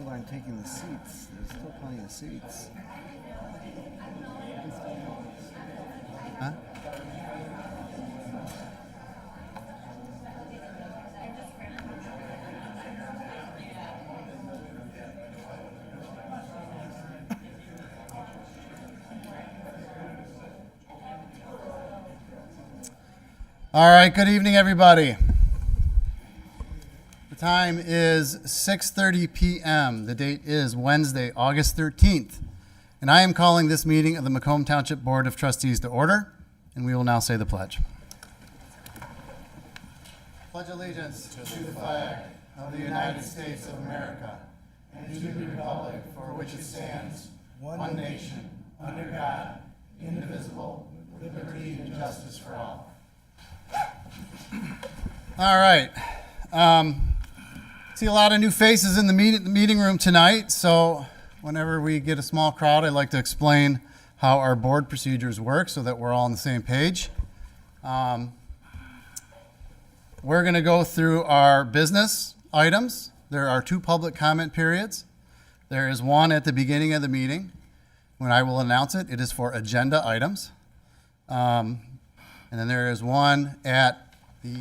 people aren't taking the seats. There's still plenty of seats. Huh? All right, good evening, everybody. The time is 6:30 p.m. The date is Wednesday, August 13th, and I am calling this meeting of the Macomb Township Board of Trustees to order, and we will now say the pledge. Pledge allegiance to the flag of the United States of America and to the republic for which it stands, one nation, under God, indivisible, with liberty and justice for all. All right. See a lot of new faces in the meeting room tonight, so whenever we get a small crowd, I like to explain how our board procedures work so that we're all on the same page. We're going to go through our business items. There are 2 public comment periods. There is one at the beginning of the meeting when I will announce it. It is for agenda items. And then there is one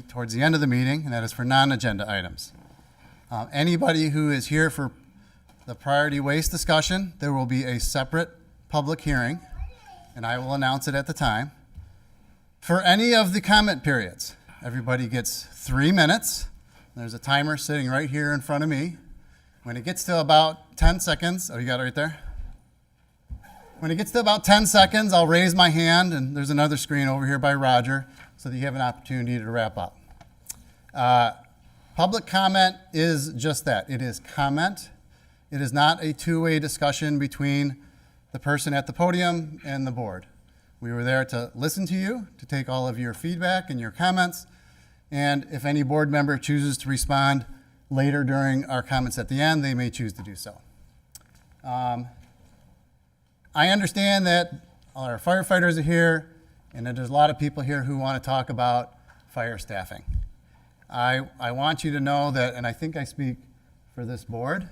towards the end of the meeting, and that is for non-agenda items. Anybody who is here for the priority waste discussion, there will be a separate public hearing, and I will announce it at the time. For any of the comment periods, everybody gets 3 minutes. There's a timer sitting right here in front of me. When it gets to about 10 seconds, oh, you got it right there? When it gets to about 10 seconds, I'll raise my hand, and there's another screen over here by Roger so that you have an opportunity to wrap up. Public comment is just that. It is comment. It is not a two-way discussion between the person at the podium and the board. We were there to listen to you, to take all of your feedback and your comments, and if any board member chooses to respond later during our comments at the end, they may choose to do so. I understand that all our firefighters are here, and that there's a lot of people here who want to talk about fire staffing. I want you to know that, and I think I speak for this board,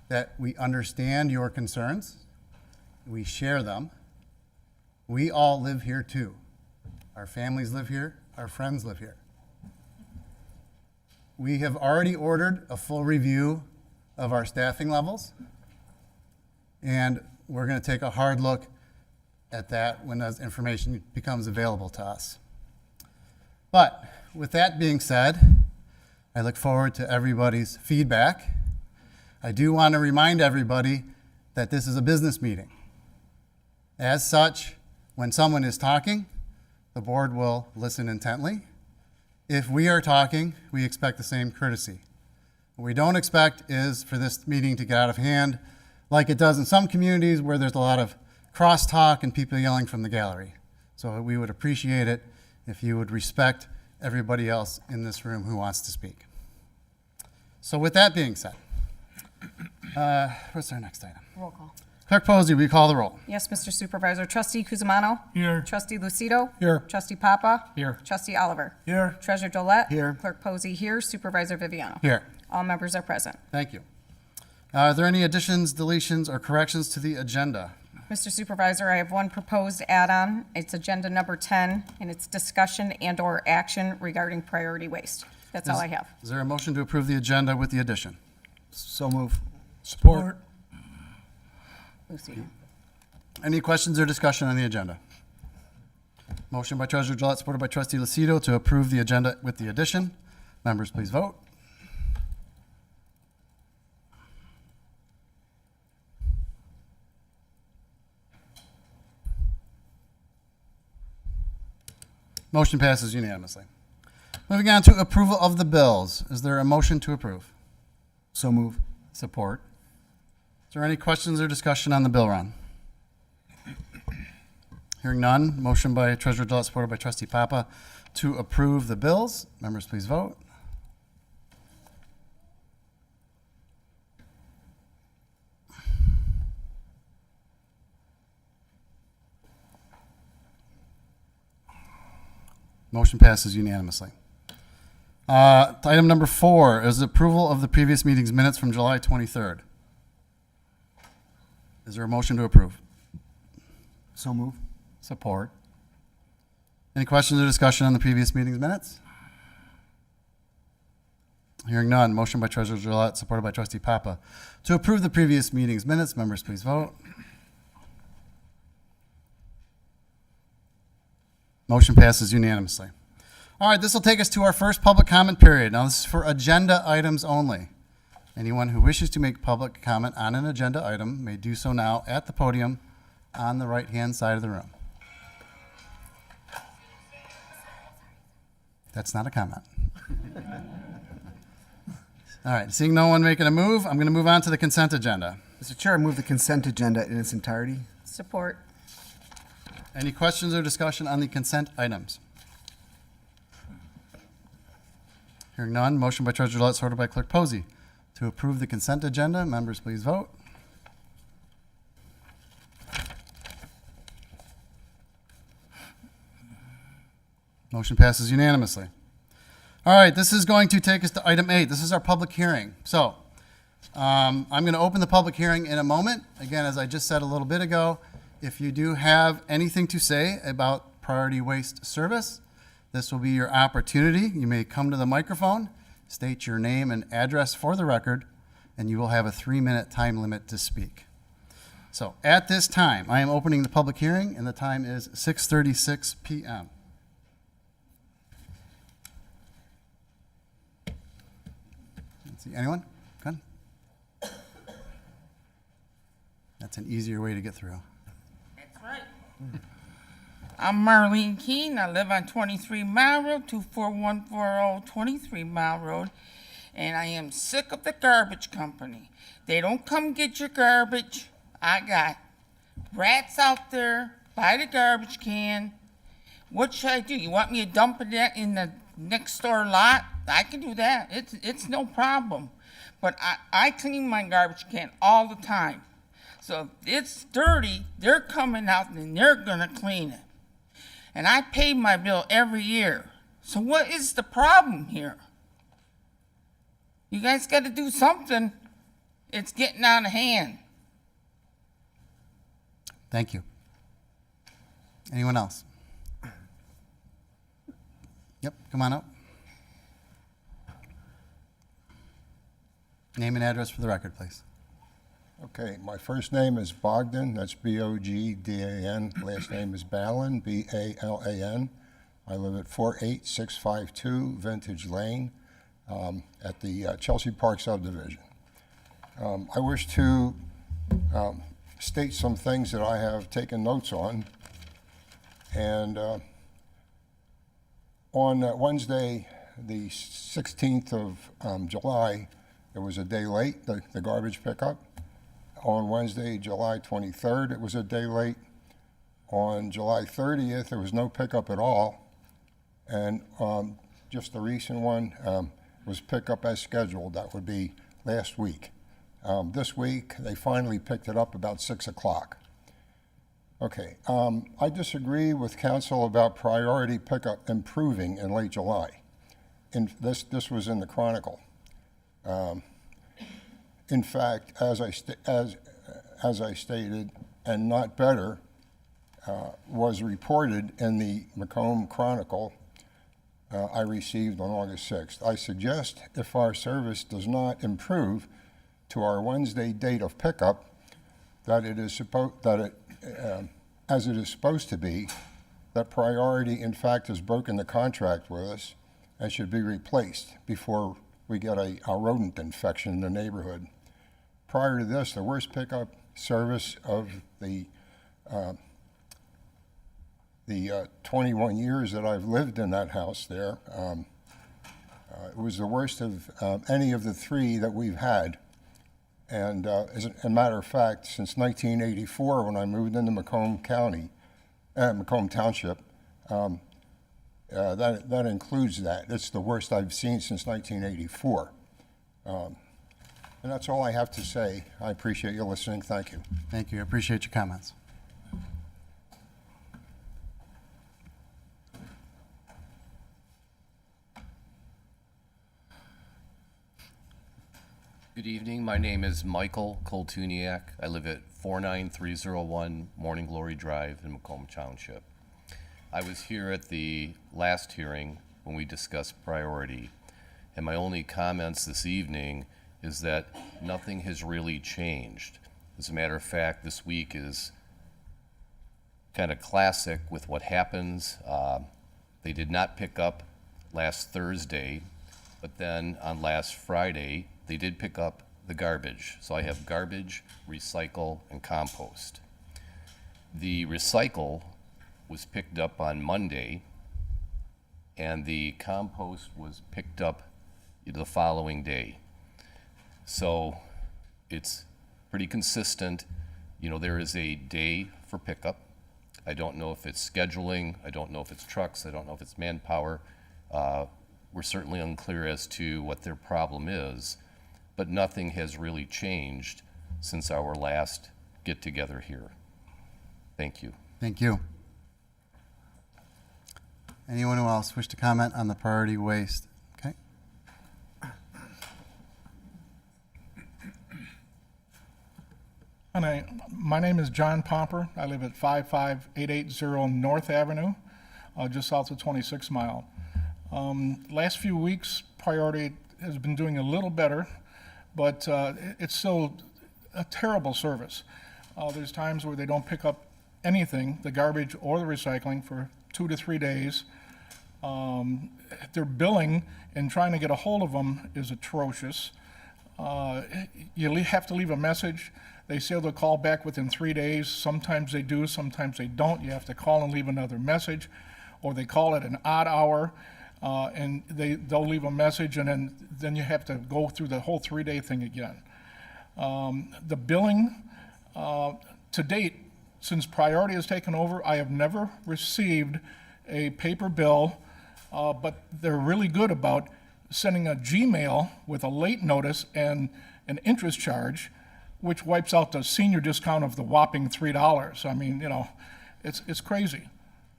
that we understand your concerns. We share them. We all live here too. Our families live here. Our friends live here. We have already ordered a full review of our staffing levels, and we're going to take a hard look at that when that information becomes available to us. But with that being said, I look forward to everybody's feedback. I do want to remind everybody that this is a business meeting. As such, when someone is talking, the board will listen intently. If we are talking, we expect the same courtesy. What we don't expect is for this meeting to get out of hand like it does in some communities where there's a lot of crosstalk and people yelling from the gallery. So we would appreciate it if you would respect everybody else in this room who wants to speak. So with that being said, what's our next item? Roll call. Clerk Posey, will you call the roll? Yes, Mr. Supervisor. Trustee Cusimano? Here. Trustee Lucido? Here. Trustee Papa? Here. Trustee Oliver? Here. Treasurer Drollet? Here. Clerk Posey here. Supervisor Viviano? Here. All members are present. Thank you. Are there any additions, deletions, or corrections to the agenda? Mr. Supervisor, I have one proposed add-on. It's agenda number 10, and it's discussion and/or action regarding priority waste. That's all I have. Is there a motion to approve the agenda with the addition? So move. Support. Lucido. Any questions or discussion on the agenda? Motion by Treasurer Gillette, supported by Trustee Lucido to approve the agenda with the addition. Members, please vote. Motion passes unanimously. Moving on to approval of the bills. Is there a motion to approve? So move. Support. Is there any questions or discussion on the bill run? Hearing none, motion by Treasurer Gillette, supported by Trustee Papa to approve the bills. Members, please vote. Motion passes unanimously. Item number 4 is approval of the previous meeting's minutes from July 23rd. Is there a motion to approve? So move. Support. Any questions or discussion on the previous meeting's minutes? Hearing none. Motion by Treasurer Gillette, supported by Trustee Papa. To approve the previous meeting's minutes, members please vote. Motion passes unanimously. All right, this will take us to our first public comment period. Now, this is for agenda items only. Anyone who wishes to make public comment on an agenda item may do so now at the podium on the right-hand side of the room. That's not a comment. All right, seeing no one making a move, I'm going to move on to the consent agenda. Mr. Chair, I move the consent agenda in its entirety. Support. Any questions or discussion on the consent items? Hearing none, motion by Treasurer Gillette, supported by Clerk Posey. To approve the consent agenda, members please vote. Motion passes unanimously. All right, this is going to take us to item 8. This is our public hearing. So, I'm going to open the public hearing in a moment. Again, as I just said a little bit ago, if you do have anything to say about priority waste service, this will be your opportunity. You may come to the microphone, state your name and address for the record, and you will have a 3-minute time limit to speak. So, at this time, I am opening the public hearing, and the time is 6:36 p.m. See anyone? Good. That's an easier way to get through. That's right. I'm Marlene Keene. I live on 23 Mile Road, 24140 23 Mile Road, and I am sick of the garbage company. They don't come get your garbage. I got rats out there by the garbage can. What should I do? You want me to dump it in the next door lot? I can do that. It's no problem. But I clean my garbage can all the time. So if it's dirty, they're coming out and they're gonna clean it. And I pay my bill every year. So what is the problem here? You guys gotta do something. It's getting out of hand. Thank you. Anyone else? Yep, come on up. Name and address for the record, please. Okay, my first name is Bogdan, that's B-O-G-D-A-N. Last name is Balan, B-A-L-A-N. I live at 48652 Vintage Lane at the Chelsea Park subdivision. I wish to state some things that I have taken notes on. And on Wednesday, the 16th of July, it was a day late, the garbage pickup. On Wednesday, July 23rd, it was a day late. On July 30th, there was no pickup at all. And just the recent one was pickup as scheduled. That would be last week. This week, they finally picked it up about 6 o'clock. Okay, I disagree with council about priority pickup improving in late July. This was in the Chronicle. In fact, as I stated, and not better, was reported in the Macomb Chronicle I received on August 6th. I suggest if our service does not improve to our Wednesday date of pickup, that it is as it is supposed to be, that priority in fact has broken the contract with us and should be replaced before we get a rodent infection in the neighborhood. Prior to this, the worst pickup service of the 21 years that I've lived in that house there, it was the worst of any of the three that we've had. And as a matter of fact, since 1984, when I moved into Macomb County, Macomb Township, that includes that. It's the worst I've seen since 1984. And that's all I have to say. I appreciate you listening. Thank you. Thank you. I appreciate your comments. Good evening. My name is Michael Koltuniak. I live at 49301 Morning Glory Drive in Macomb Township. I was here at the last hearing when we discussed priority, and my only comments this evening is that nothing has really changed. As a matter of fact, this week is kind of classic with what happens. They did not pick up last Thursday, but then on last Friday, they did pick up the garbage. So I have garbage, recycle, and compost. The recycle was picked up on Monday, and the compost was picked up the following day. So it's pretty consistent. You know, there is a day for pickup. I don't know if it's scheduling, I don't know if it's trucks, I don't know if it's manpower. We're certainly unclear as to what their problem is, but nothing has really changed since our last get-together here. Thank you. Thank you. Anyone else wish to comment on the priority waste? Okay. My name is John Pomper. I live at 55880 North Avenue, just south of 26 Mile. Last few weeks, Priority has been doing a little better, but it's still a terrible service. There's times where they don't pick up anything, the garbage or the recycling, for 2 to 3 days. Their billing and trying to get a hold of them is atrocious. You have to leave a message. They say they'll call back within 3 days. Sometimes they do, sometimes they don't. You have to call and leave another message, or they call at an odd hour, and they'll leave a message, and then you have to go through the whole 3-day thing again. The billing, to date, since Priority has taken over, I have never received a paper bill, but they're really good about sending a Gmail with a late notice and an interest charge, which wipes out the senior discount of the whopping $3. I mean, you know, it's crazy.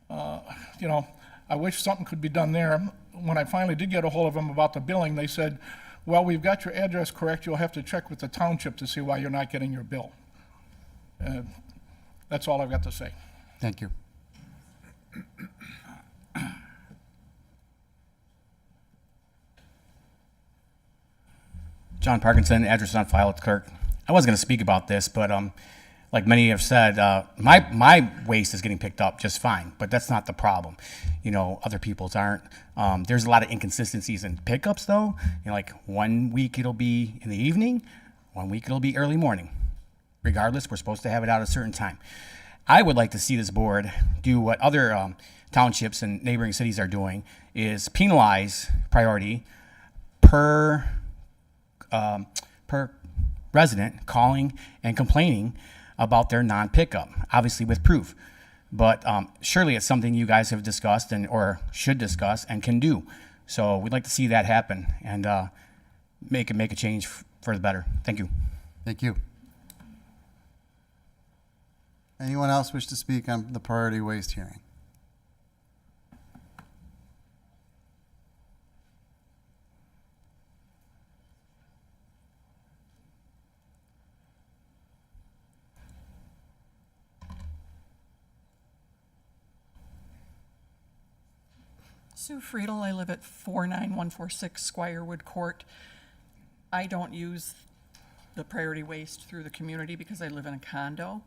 You know, I wish something could be done there. When I finally did get a hold of them about the billing, they said, well, we've got your address correct. You'll have to check with the township to see why you're not getting your bill. That's all I've got to say. Thank you. John Parkinson, address on file at clerk. I was going to speak about this, but like many have said, my waste is getting picked up just fine, but that's not the problem. You know, other people's aren't. There's a lot of inconsistencies in pickups, though. You know, like 1 week it'll be in the evening, 1 week it'll be early morning. Regardless, we're supposed to have it out at a certain time. I would like to see this board do what other townships and neighboring cities are doing, is penalize Priority per resident calling and complaining about their non-pickup, obviously with proof. But surely it's something you guys have discussed or should discuss and can do. So we'd like to see that happen and make a change for the better. Thank you. Thank you. Anyone else wish to speak on the priority waste hearing? Sue Friedel, I live at 49146 Squirewood Court. I don't use the priority waste through the community because I live in a condo,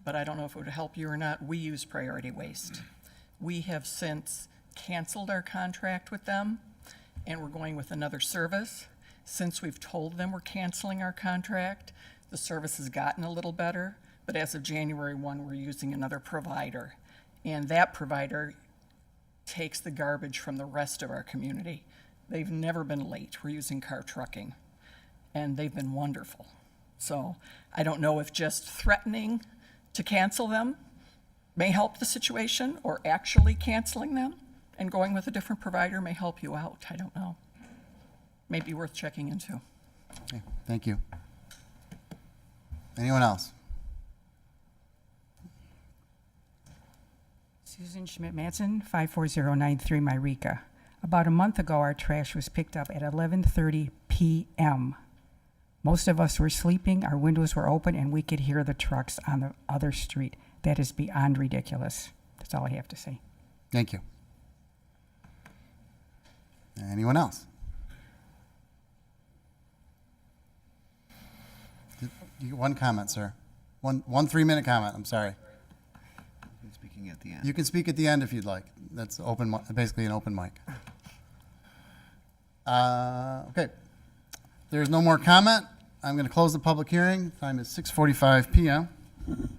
but I don't know if it would help you or not. We use priority waste. We have since canceled our contract with them, and we're going with another service. Since we've told them we're canceling our contract, the service has gotten a little better, but as of January 1, we're using another provider, and that provider takes the garbage from the rest of our community. They've never been late. We're using car trucking, and they've been wonderful. So I don't know if just threatening to cancel them may help the situation, or actually canceling them and going with a different provider may help you out. I don't know. Maybe worth checking into. Okay, thank you. Anyone else? Susan Schmidt-Manson, 54093 Myreka. About a month ago, our trash was picked up at 11:30 p.m. Most of us were sleeping, our windows were open, and we could hear the trucks on the other street. That is beyond ridiculous. That's all I have to say. Thank you. Anyone else? One comment, sir. One 3-minute comment, I'm sorry. Speaking at the end. You can speak at the end if you'd like. That's basically an open mic. Okay. There's no more comment. I'm going to close the public hearing. Time is 6:45 p.m. And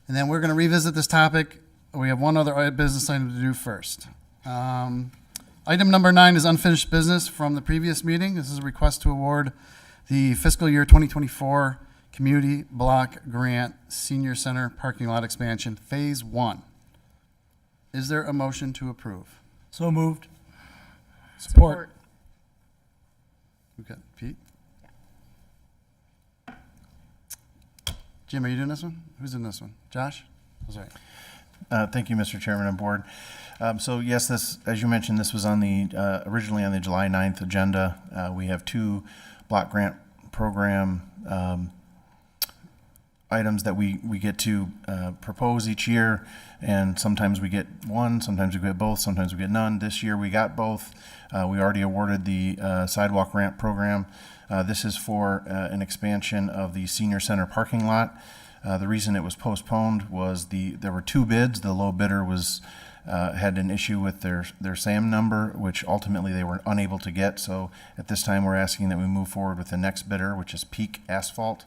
then we're going to revisit this topic. We have one other business item to do first. Item number 9 is unfinished business from the previous meeting. This is a request to award the fiscal year 2024 Community Block Grant Senior Center Parking Lot Expansion Phase 1. Is there a motion to approve? So moved. Support. Okay, Pete? Jim, are you doing this one? Who's doing this one? Josh? Oh, sorry. Thank you, Mr. Chairman and Board. So yes, this, as you mentioned, this was on the, originally on the July 9th agenda. We have 2 block grant program items that we get to propose each year, and sometimes we get one, sometimes we get both, sometimes we get none. This year we got both. We already awarded the sidewalk ramp program. This is for an expansion of the senior center parking lot. The reason it was postponed was there were 2 bids. The low bidder was had an issue with their SAM number, which ultimately they were unable to get. So at this time, we're asking that we move forward with the next bidder, which is Peak Asphalt,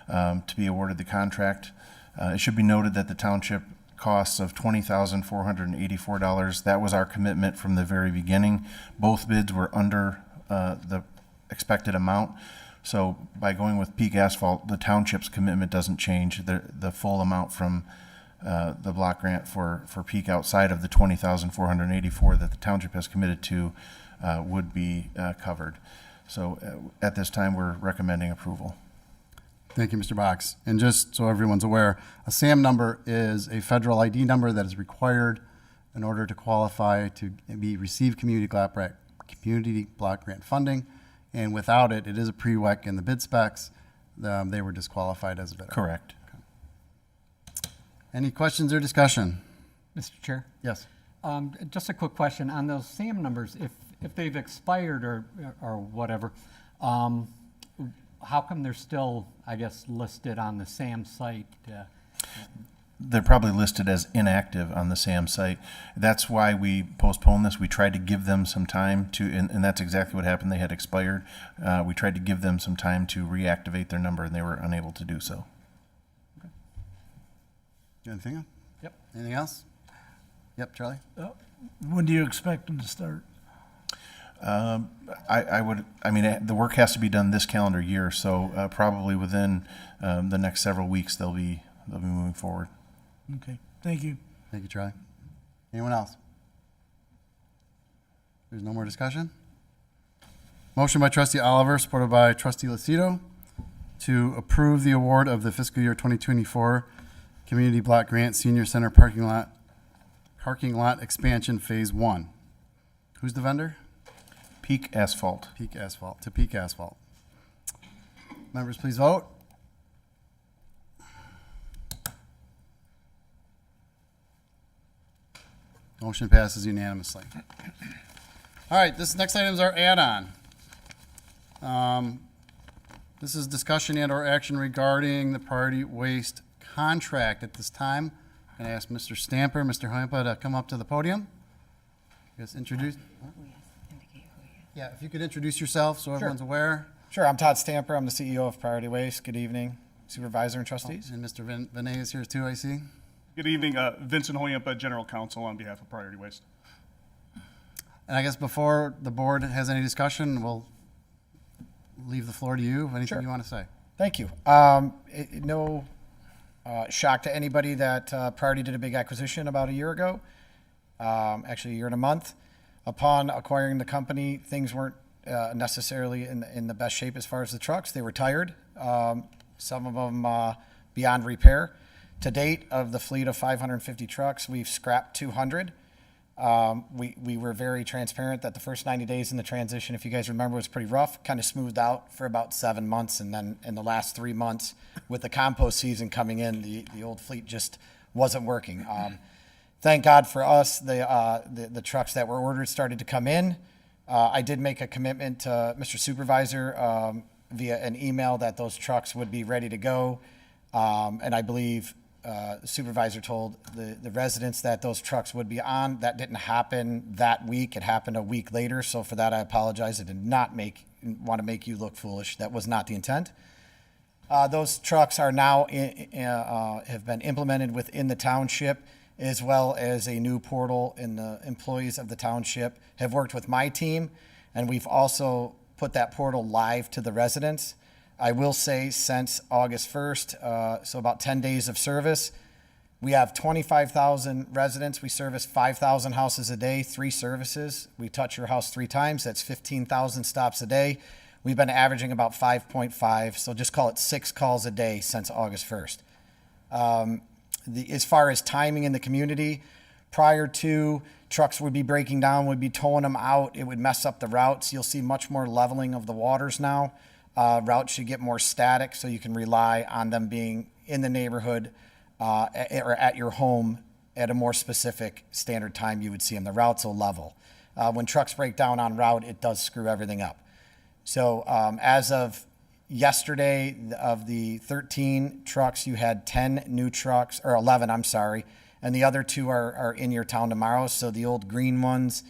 to be awarded the contract. It should be noted that the township costs of $20,484. That was our commitment from the very beginning. Both bids were under the expected amount. So by going with Peak Asphalt, the township's commitment doesn't change. The full amount from the block grant for Peak outside of the $20,484 that the township has committed to would be covered. So at this time, we're recommending approval. Thank you, Mr. Box. And just so everyone's aware, a SAM number is a federal ID number that is required in order to qualify to receive community block grant funding. And without it, it is a prereq in the bid specs. They were disqualified as a bidder. Correct. Any questions or discussion? Mr. Chair, Yes. just a quick question on those SAM numbers. If they've expired or whatever, how come they're still, I guess, listed on the SAM site? They're probably listed as inactive on the SAM site. That's why we postponed this. We tried to give them some time to, and that's exactly what happened. They had expired. We tried to give them some time to reactivate their number, and they were unable to do so. Anything else? Yep. Anything else? Yep, Charlie? When do you expect them to start? The work has to be done this calendar year, so probably within the next several weeks they'll be moving forward. Okay, thank you. Thank you, Charlie. Anyone else? There's no more discussion? Motion by Trustee Oliver, supported by Trustee Lucido, to approve the award of the fiscal year 2024 Community Block Grant Senior Center Parking Lot Expansion Phase 1. Who's the vendor? Peak Asphalt. Peak Asphalt, to Peak Asphalt. Members, please vote. Motion passes unanimously. All right, this next item is our add-on. This is discussion and/or action regarding the priority waste contract. At this time, I'm going to ask Mr. Stamper, Mr. Hoyampa to come up to the podium. Just introduce. Yeah, if you could introduce yourself so everyone's aware. Sure, I'm Todd Stamper. I'm the CEO of Priority Waste. Good evening, Supervisor and Trustees. And Mr. Vinay is here too, I see. Good evening, Vincent Hoyampa, General Counsel on behalf of Priority Waste. And I guess before the board has any discussion, we'll leave the floor to you. Anything you want to say? Thank you. No shock to anybody that Priority did a big acquisition about a year ago, actually a year and a month. Upon acquiring the company, things weren't necessarily in the best shape as far as the trucks. They were tired, some of them beyond repair. To date, of the fleet of 550 trucks, we've scrapped 200. We were very transparent that the first 90 days in the transition, if you guys remember, was pretty rough, kind of smoothed out for about 7 months. And then in the last 3 months, with the compost season coming in, the old fleet just wasn't working. Thank God for us, the trucks that were ordered started to come in. I did make a commitment to Mr. Supervisor via an email that those trucks would be ready to go. And I believe the supervisor told the residents that those trucks would be on. That didn't happen that week. It happened a week later. So for that, I apologize. I did not want to make you look foolish. That was not the intent. Those trucks are now have been implemented within the township, as well as a new portal, and the employees of the township have worked with my team, and we've also put that portal live to the residents. I will say since August 1st, so about 10 days of service, we have 25,000 residents. We service 5,000 houses a day, 3 services. We touch your house 3 times. That's 15,000 stops a day. We've been averaging about 5.5, so just call it 6 calls a day since August 1st. As far as timing in the community, prior to, trucks would be breaking down, would be towing them out. It would mess up the routes. You'll see much more leveling of the waters now. Routes should get more static, so you can rely on them being in the neighborhood or at your home at a more specific standard time you would see them. The routes will level. When trucks break down on route, it does screw everything up. So as of yesterday, of the 13 trucks, you had 10 new trucks, or 11, I'm sorry, and the other 2 are in your town tomorrow. So the old green ones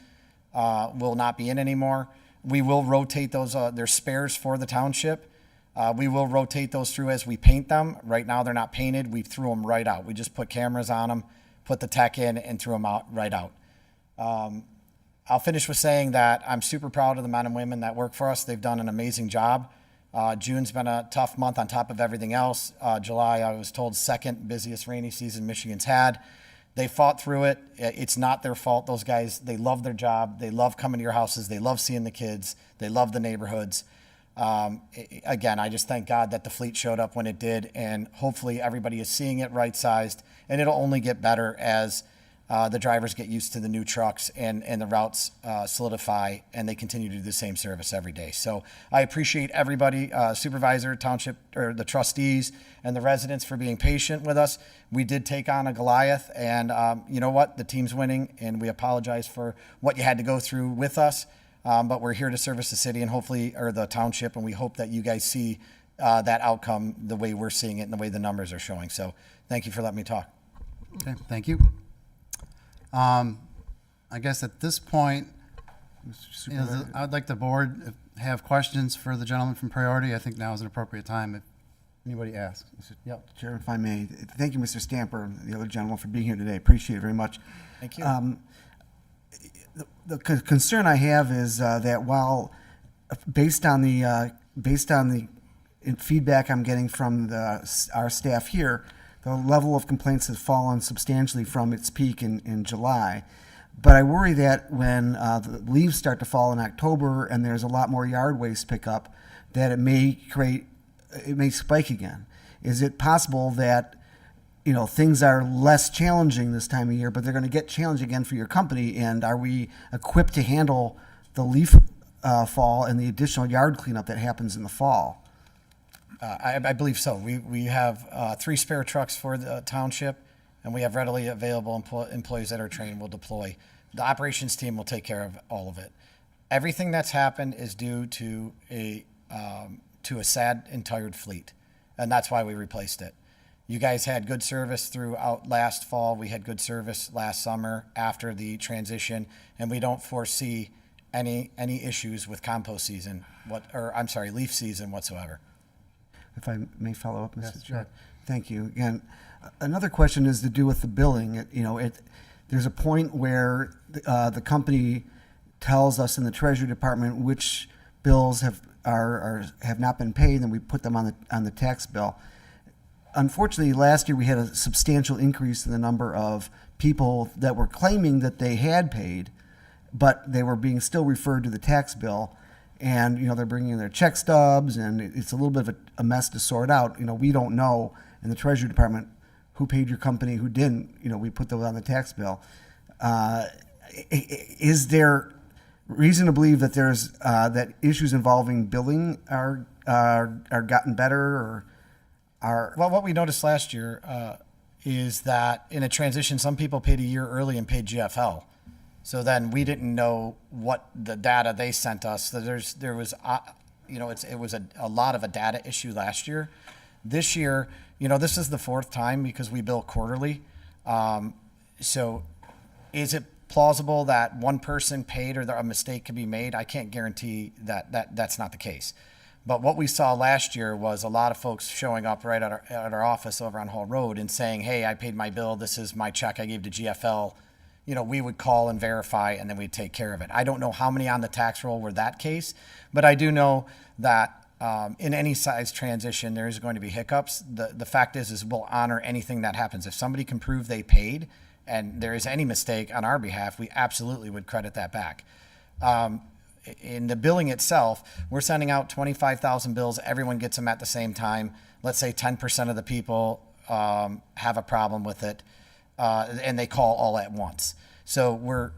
will not be in anymore. We will rotate those. They're spares for the township. We will rotate those through as we paint them. Right now, they're not painted. We threw them right out. We just put cameras on them, put the tech in, and threw them out right out. I'll finish with saying that I'm super proud of the men and women that work for us. They've done an amazing job. June's been a tough month on top of everything else. July, I was told, second busiest rainy season Michigan's had. They fought through it. It's not their fault. Those guys, they love their job. They love coming to your houses. They love seeing the kids. They love the neighborhoods. Again, I just thank God that the fleet showed up when it did, and hopefully everybody is seeing it right-sized, and it'll only get better as the drivers get used to the new trucks and the routes solidify, and they continue to do the same service every day. So I appreciate everybody, supervisor, township, or the trustees, and the residents for being patient with us. We did take on a Goliath, and you know what? The team's winning, and we apologize for what you had to go through with us. But we're here to service the city and hopefully, or the township, and we hope that you guys see that outcome the way we're seeing it and the way the numbers are showing. So thank you for letting me talk. Okay, thank you. I guess at this point, I'd like the board have questions for the gentleman from Priority. I think now is an appropriate time if anybody asks. Yep. Chair, if I may, thank you, Mr. Stamper, and the other gentleman, for being here today. Appreciate it very much. Thank you. The concern I have is that while, based on the feedback I'm getting from our staff here, the level of complaints has fallen substantially from its peak in July. But I worry that when the leaves start to fall in October and there's a lot more yard waste pickup, that it may spike again. Is it possible that things are less challenging this time of year, but they're going to get challenging again for your company? And are we equipped to handle the leaf fall and the additional yard cleanup that happens in the fall? I believe so. We have 3 spare trucks for the township, and we have readily available employees that are trained will deploy. The operations team will take care of all of it. Everything that's happened is due to a sad and tired fleet, and that's why we replaced it. You guys had good service throughout last fall. We had good service last summer after the transition, and we don't foresee any issues with compost season, leaf season whatsoever. If I may follow up, Mr. Yes, Chair. sure. Thank you. Again, another question is to do with the billing. There's a point where the company tells us in the Treasury Department which bills have not been paid, and we put them on the tax bill. Unfortunately, last year we had a substantial increase in the number of people that were claiming that they had paid, but they were being still referred to the tax bill. And, they're bringing in their check stubs, and it's a little bit of a mess to sort out. We don't know in the Treasury Department who paid your company, who didn't. We put those on the tax bill. is there reason to believe that there's that issues involving billing are gotten better or are? Well, what we noticed last year is that in a transition, some people paid a year early and paid GFL. So then we didn't know what the data they sent us. So there was, it was a lot of a data issue last year. This year, this is the fourth time because we bill quarterly. So is it plausible that one person paid or a mistake could be made? I can't guarantee that's not the case. But what we saw last year was a lot of folks showing up right at our office over on Hall Road and saying, hey, I paid my bill. This is my check I gave to GFL. We would call and verify, and then we'd take care of it. I don't know how many on the tax roll were that case, but I do know that in any size transition, there is going to be hiccups. The fact is we'll honor anything that happens. If somebody can prove they paid and there is any mistake on our behalf, we absolutely would credit that back. In the billing itself, we're sending out 25,000 bills. Everyone gets them at the same time. Let's say 10% of the people have a problem with it, and they call all at once. So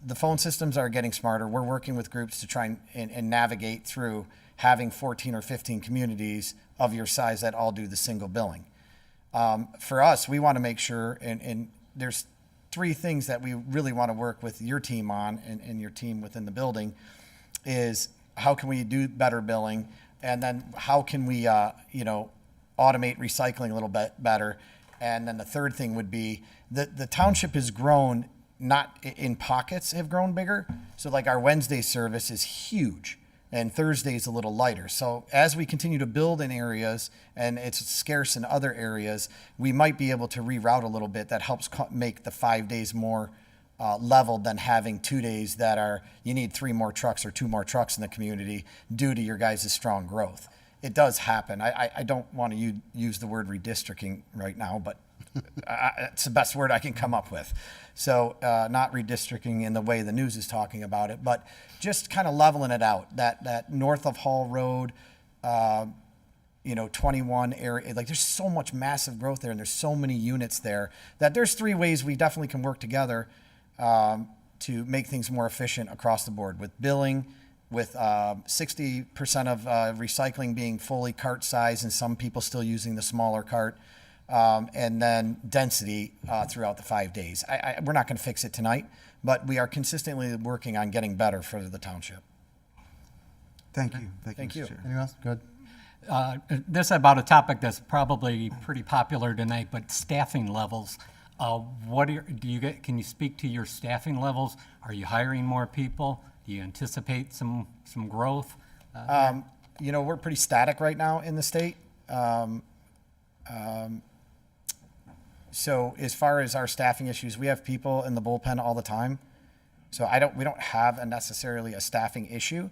the phone systems are getting smarter. We're working with groups to try and navigate through having 14 or 15 communities of your size that all do the single billing. For us, we want to make sure, and there's three things that we really want to work with your team on and your team within the building is how can we do better billing, and then how can we automate recycling a little bit better. And then the third thing would be that the township has grown, not in pockets have grown bigger. So like our Wednesday service is huge and Thursday is a little lighter. So as we continue to build in areas and it's scarce in other areas, we might be able to reroute a little bit that helps make the 5 days more leveled than having 2 days that you need 3 more trucks or 2 more trucks in the community due to your guys' strong growth. It does happen. I don't want to use the word redistricting right now, but it's the best word I can come up with. So not redistricting in the way the news is talking about it, but just kind of leveling it out. That north of Hall Road, 21 area, like there's so much massive growth there and there's so many units there that there's 3 ways we definitely can work together to make things more efficient across the board with billing, with 60% of recycling being fully cart size and some people still using the smaller cart, and then density throughout the 5 days. We're not going to fix it tonight, but we are consistently working on getting better for the township. Thank you. Thank you. Mr. Chair. Anyone else? Good. This is about a topic that's probably pretty popular tonight, but staffing levels. Can you speak to your staffing levels? Are you hiring more people? Do you anticipate some growth? We're pretty static right now in the state. So as far as our staffing issues, we have people in the bullpen all the time. So we don't have necessarily a staffing issue.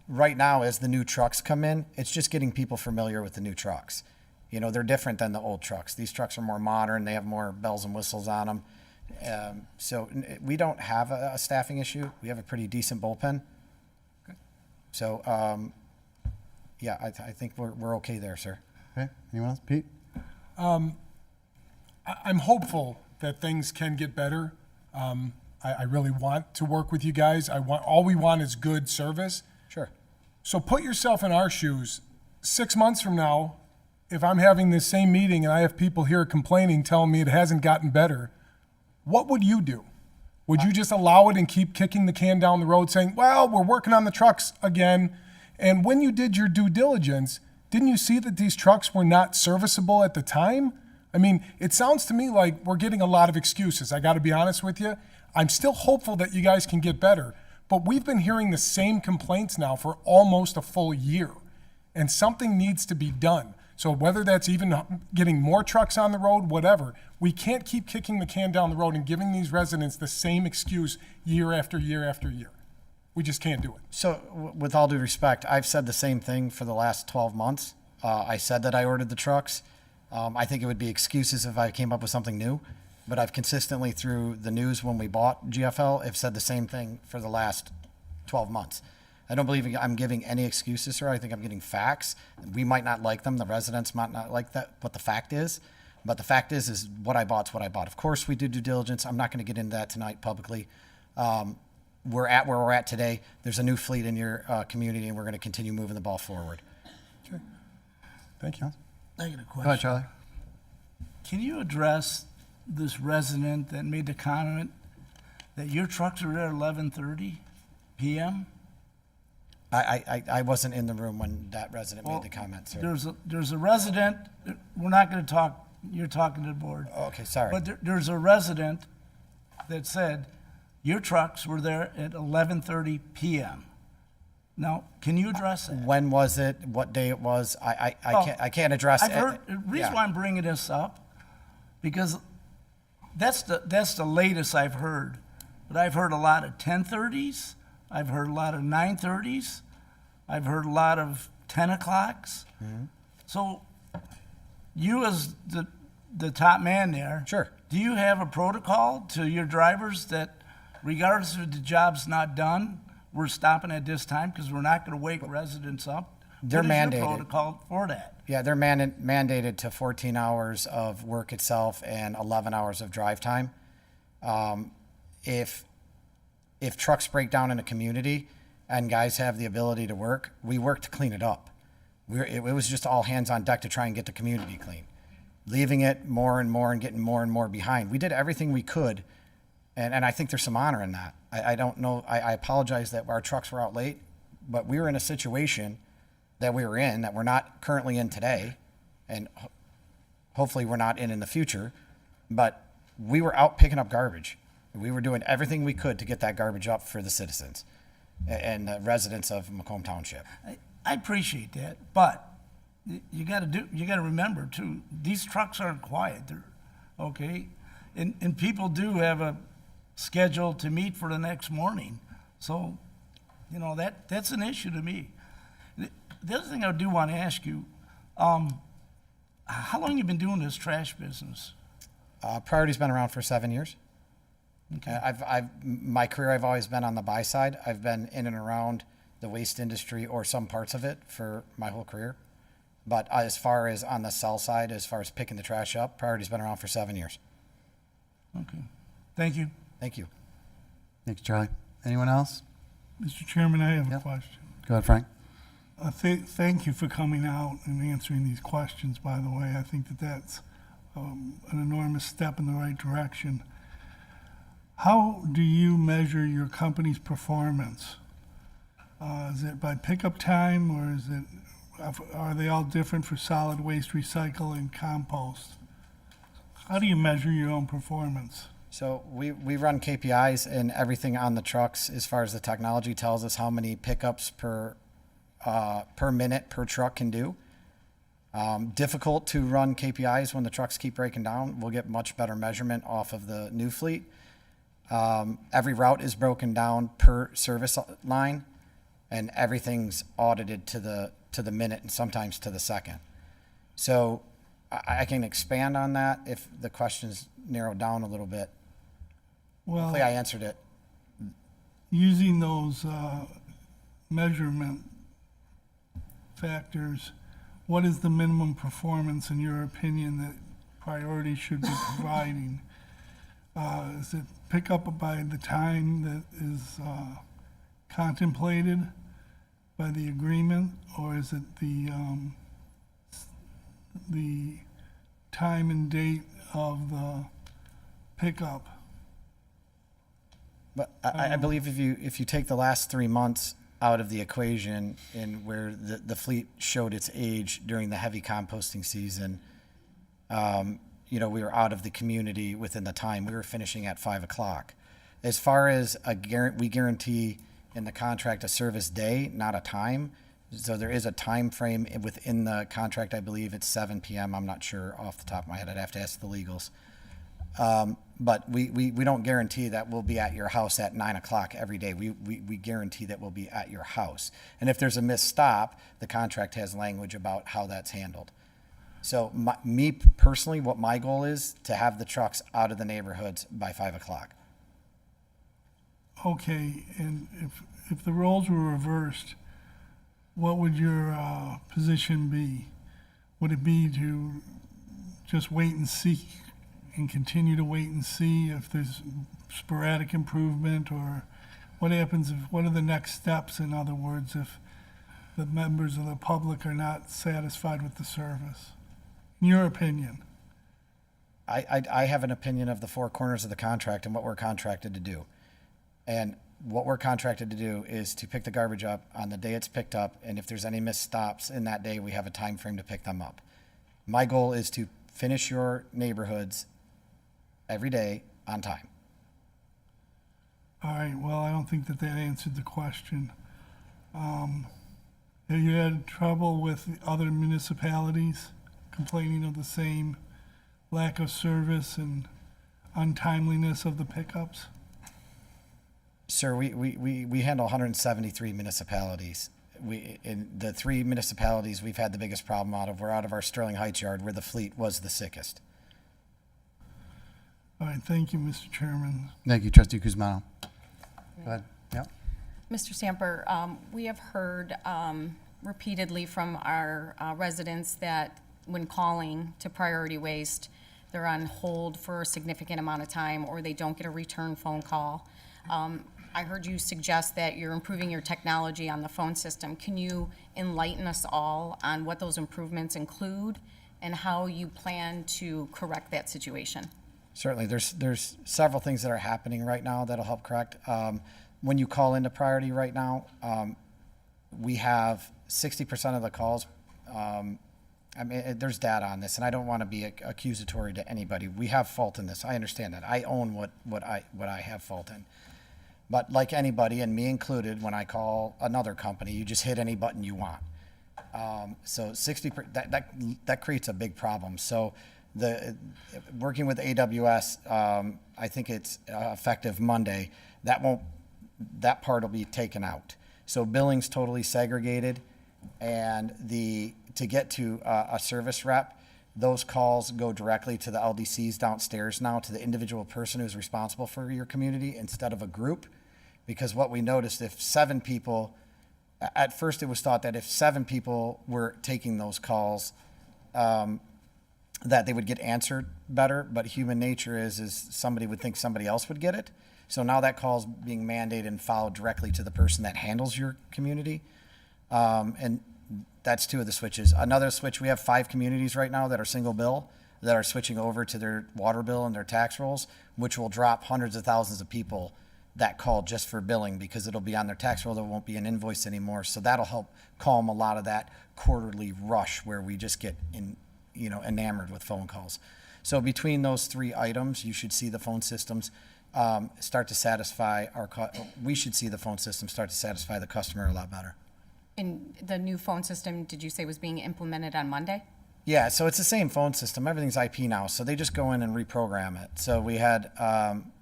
Right now, as the new trucks come in, it's just getting people familiar with the new trucks. They're different than the old trucks. These trucks are more modern. They have more bells and whistles on them. So we don't have a staffing issue. We have a pretty decent bullpen. Okay. So, I think we're okay there, sir. Okay. Anyone else? Pete? I'm hopeful that things can get better. I really want to work with you guys. All we want is good service. Sure. So put yourself in our shoes. 6 months from now, if I'm having this same meeting and I have people here complaining, telling me it hasn't gotten better, what would you do? Would you just allow it and keep kicking the can down the road saying, well, we're working on the trucks again? And when you did your due diligence, didn't you see that these trucks were not serviceable at the time? I mean, it sounds to me like we're getting a lot of excuses. I got to be honest with you. I'm still hopeful that you guys can get better, but we've been hearing the same complaints now for almost a full year, and something needs to be done. So whether that's even getting more trucks on the road, whatever, we can't keep kicking the can down the road and giving these residents the same excuse year after year after year. We just can't do it. So with all due respect, I've said the same thing for the last 12 months. I said that I ordered the trucks. I think it would be excuses if I came up with something new, but I've consistently through the news when we bought GFL have said the same thing for the last 12 months. I don't believe I'm giving any excuses, sir. I think I'm getting facts. We might not like them. The residents might not like that, what the fact is. But the fact is what I bought's what I bought. Of course, we did due diligence. I'm not going to get into that tonight publicly. We're at where we're at today. There's a new fleet in your community, and we're going to continue moving the ball forward. Okay. Thank you. I got a question. Go ahead, Charlie. Can you address this resident that made the comment that your trucks are there at 11:30 p.m.? I wasn't in the room when that resident made the comment, sir. There's a resident, we're not going to talk, you're talking to the board. Okay, sorry. But there's a resident that said your trucks were there at 11:30 p.m. Now, can you address that? When was it? What day it was? I can't address I've it. heard, the reason why I'm bringing this up, because that's the latest I've heard. But I've heard a lot of 10:30s. I've heard a lot of 9:30s. I've heard a lot of 10 o'clocks. Mm-hmm. So you as the top man there. Sure. Do you have a protocol to your drivers that regardless if the job's not done, we're stopping at this time because we're not going to wake residents up? They're What is mandated. your protocol for that? Yeah, they're mandated to 14 hours of work itself and 11 hours of drive time. If trucks break down in a community and guys have the ability to work, we work to clean it up. It was just all hands on deck to try and get the community clean. Leaving it more and more and getting more and more behind. We did everything we could, and I think there's some honor in that. I don't know, I apologize that our trucks were out late, but we were in a situation that we were in that we're not currently in today, and hopefully we're not in the future, but we were out picking up garbage. We were doing everything we could to get that garbage up for the citizens and the residents of Macomb Township. I appreciate that, but you got to remember too. These trucks aren't quiet. They're okay, and people do have a schedule to meet for the next morning. So, that's an issue to me. The other thing I do want to ask you, how long you been doing this trash business? Priority's been around for 7 years. Okay. My career, I've always been on the buy side. I've been in and around the waste industry or some parts of it for my whole career. But as far as on the sell side, as far as picking the trash up, Priority's been around for 7 years. Okay. Thank you. Thank you. Thanks, Charlie. Anyone else? Mr. Chairman, I have a question. Go ahead, Frank. Thank you for coming out and answering these questions, by the way. I think that's an enormous step in the right direction. How do you measure your company's performance? Is it by pickup time, or are they all different for solid waste, recycle, and compost? How do you measure your own performance? So we run KPIs and everything on the trucks as far as the technology tells us how many pickups per minute per truck can do. Difficult to run KPIs when the trucks keep breaking down. We'll get much better measurement off of the new fleet. Every route is broken down per service line, and everything's audited to the minute and sometimes to the second. So I can expand on that if the question's narrowed down a little bit. Well, hopefully I answered it. Using those measurement factors, what is the minimum performance, in your opinion, that Priority should be providing? Is it pick up by the time that is contemplated by the agreement, or is it the time and date of the pickup? But I believe if you take the last 3 months out of the equation, and where the fleet showed its age during the heavy composting season, we were out of the community within the time. We were finishing at 5 o'clock. As far as we guarantee in the contract a service day, not a time. So there is a time frame within the contract. I believe it's 7 p.m. I'm not sure off the top of my head. I'd have to ask the legals. But we don't guarantee that we'll be at your house at 9 o'clock every day. We guarantee that we'll be at your house. And if there's a missed stop, the contract has language about how that's handled. So me personally, what my goal is to have the trucks out of the neighborhoods by 5 o'clock. Okay, and if the roles were reversed, what would your position be? Would it be to just wait and see and continue to wait and see if there's sporadic improvement, or what happens if, what are the next steps, in other words, if the members of the public are not satisfied with the service? In your opinion? I have an opinion of the four corners of the contract and what we're contracted to do. And what we're contracted to do is to pick the garbage up on the day it's picked up, and if there's any missed stops in that day, we have a time frame to pick them up. My goal is to finish your neighborhoods every day on time. All right, well, I don't think that answered the question. Have you had trouble with other municipalities complaining of the same lack of service and untimeliness of the pickups? Sir, we handle 173 municipalities. In the 3 municipalities we've had the biggest problem out of, we're out of our Sterling Heights yard where the fleet was the sickest. All right, thank you, Mr. Chairman. Thank you, Trustee Kuzmano. Go ahead. Yeah. Mr. Stamper, we have heard repeatedly from our residents that when calling to Priority Waste, they're on hold for a significant amount of time, or they don't get a return phone call. I heard you suggest that you're improving your technology on the phone system. Can you enlighten us all on what those improvements include and how you plan to correct that situation? Certainly, there's several things that are happening right now that'll help correct. When you call into Priority right now, we have 60% of the calls. I mean, there's data on this, and I don't want to be accusatory to anybody. We have fault in this. I understand that. I own what I have fault in. But like anybody, and me included, when I call another company, you just hit any button you want. So that creates a big problem. So working with AWS, I think it's effective Monday. That part will be taken out. So billing's totally segregated, and to get to a service rep, those calls go directly to the LDCs downstairs now, to the individual person who's responsible for your community instead of a group. Because what we noticed, if 7 people, at first it was thought that if 7 people were taking those calls, that they would get answered better, but human nature is somebody would think somebody else would get it. So now that call's being mandated and followed directly to the person that handles your community. And that's 2 of the switches. Another switch, we have 5 communities right now that are single bill, that are switching over to their water bill and their tax rolls, which will drop hundreds of thousands of people that call just for billing, because it'll be on their tax roll. There won't be an invoice anymore. So that'll help calm a lot of that quarterly rush where we just get enamored with phone calls. So between those 3 items, you should see the phone systems start to satisfy we should see the phone system start to satisfy the customer a lot better. And the new phone system, did you say was being implemented on Monday? Yeah, so it's the same phone system. Everything's IP now, so they just go in and reprogram it. So we had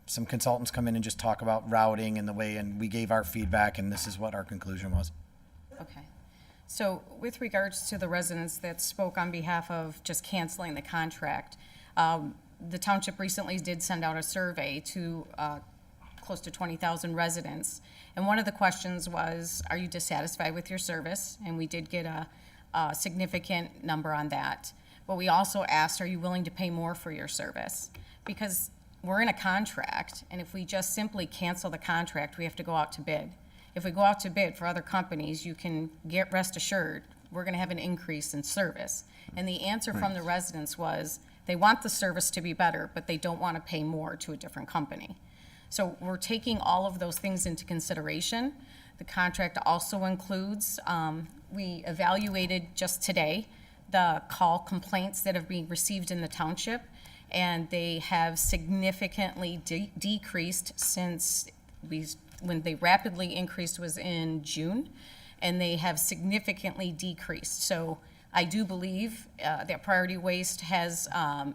some consultants come in and just talk about routing and the way, and we gave our feedback, and this is what our conclusion was. Okay. So with regards to the residents that spoke on behalf of just canceling the contract, the township recently did send out a survey to close to 20,000 residents. And one of the questions was, are you dissatisfied with your service? And we did get a significant number on that. But we also asked, are you willing to pay more for your service? Because we're in a contract, and if we just simply cancel the contract, we have to go out to bid. If we go out to bid for other companies, you can rest assured we're going to have an increase in service. And the answer from the residents was they want the service to be better, but they don't want to pay more to a different company. So we're taking all of those things into consideration. The contract also includes, we evaluated just today the call complaints that have been received in the township, and they have significantly decreased since when they rapidly increased was in June, and they have significantly decreased. So I do believe that Priority Waste has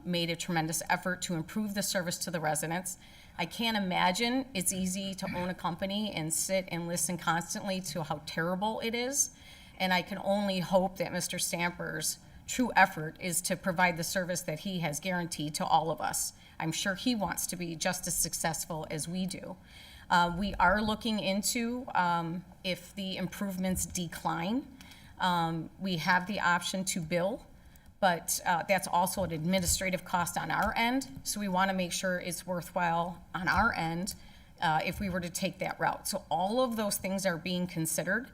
made a tremendous effort to improve the service to the residents. I can't imagine it's easy to own a company and sit and listen constantly to how terrible it is. And I can only hope that Mr. Stamper's true effort is to provide the service that he has guaranteed to all of us. I'm sure he wants to be just as successful as we do. We are looking into if the improvements decline. We have the option to bill but that's also an administrative cost on our end. So we want to make sure it's worthwhile on our end if we were to take that route. So all of those things are being considered,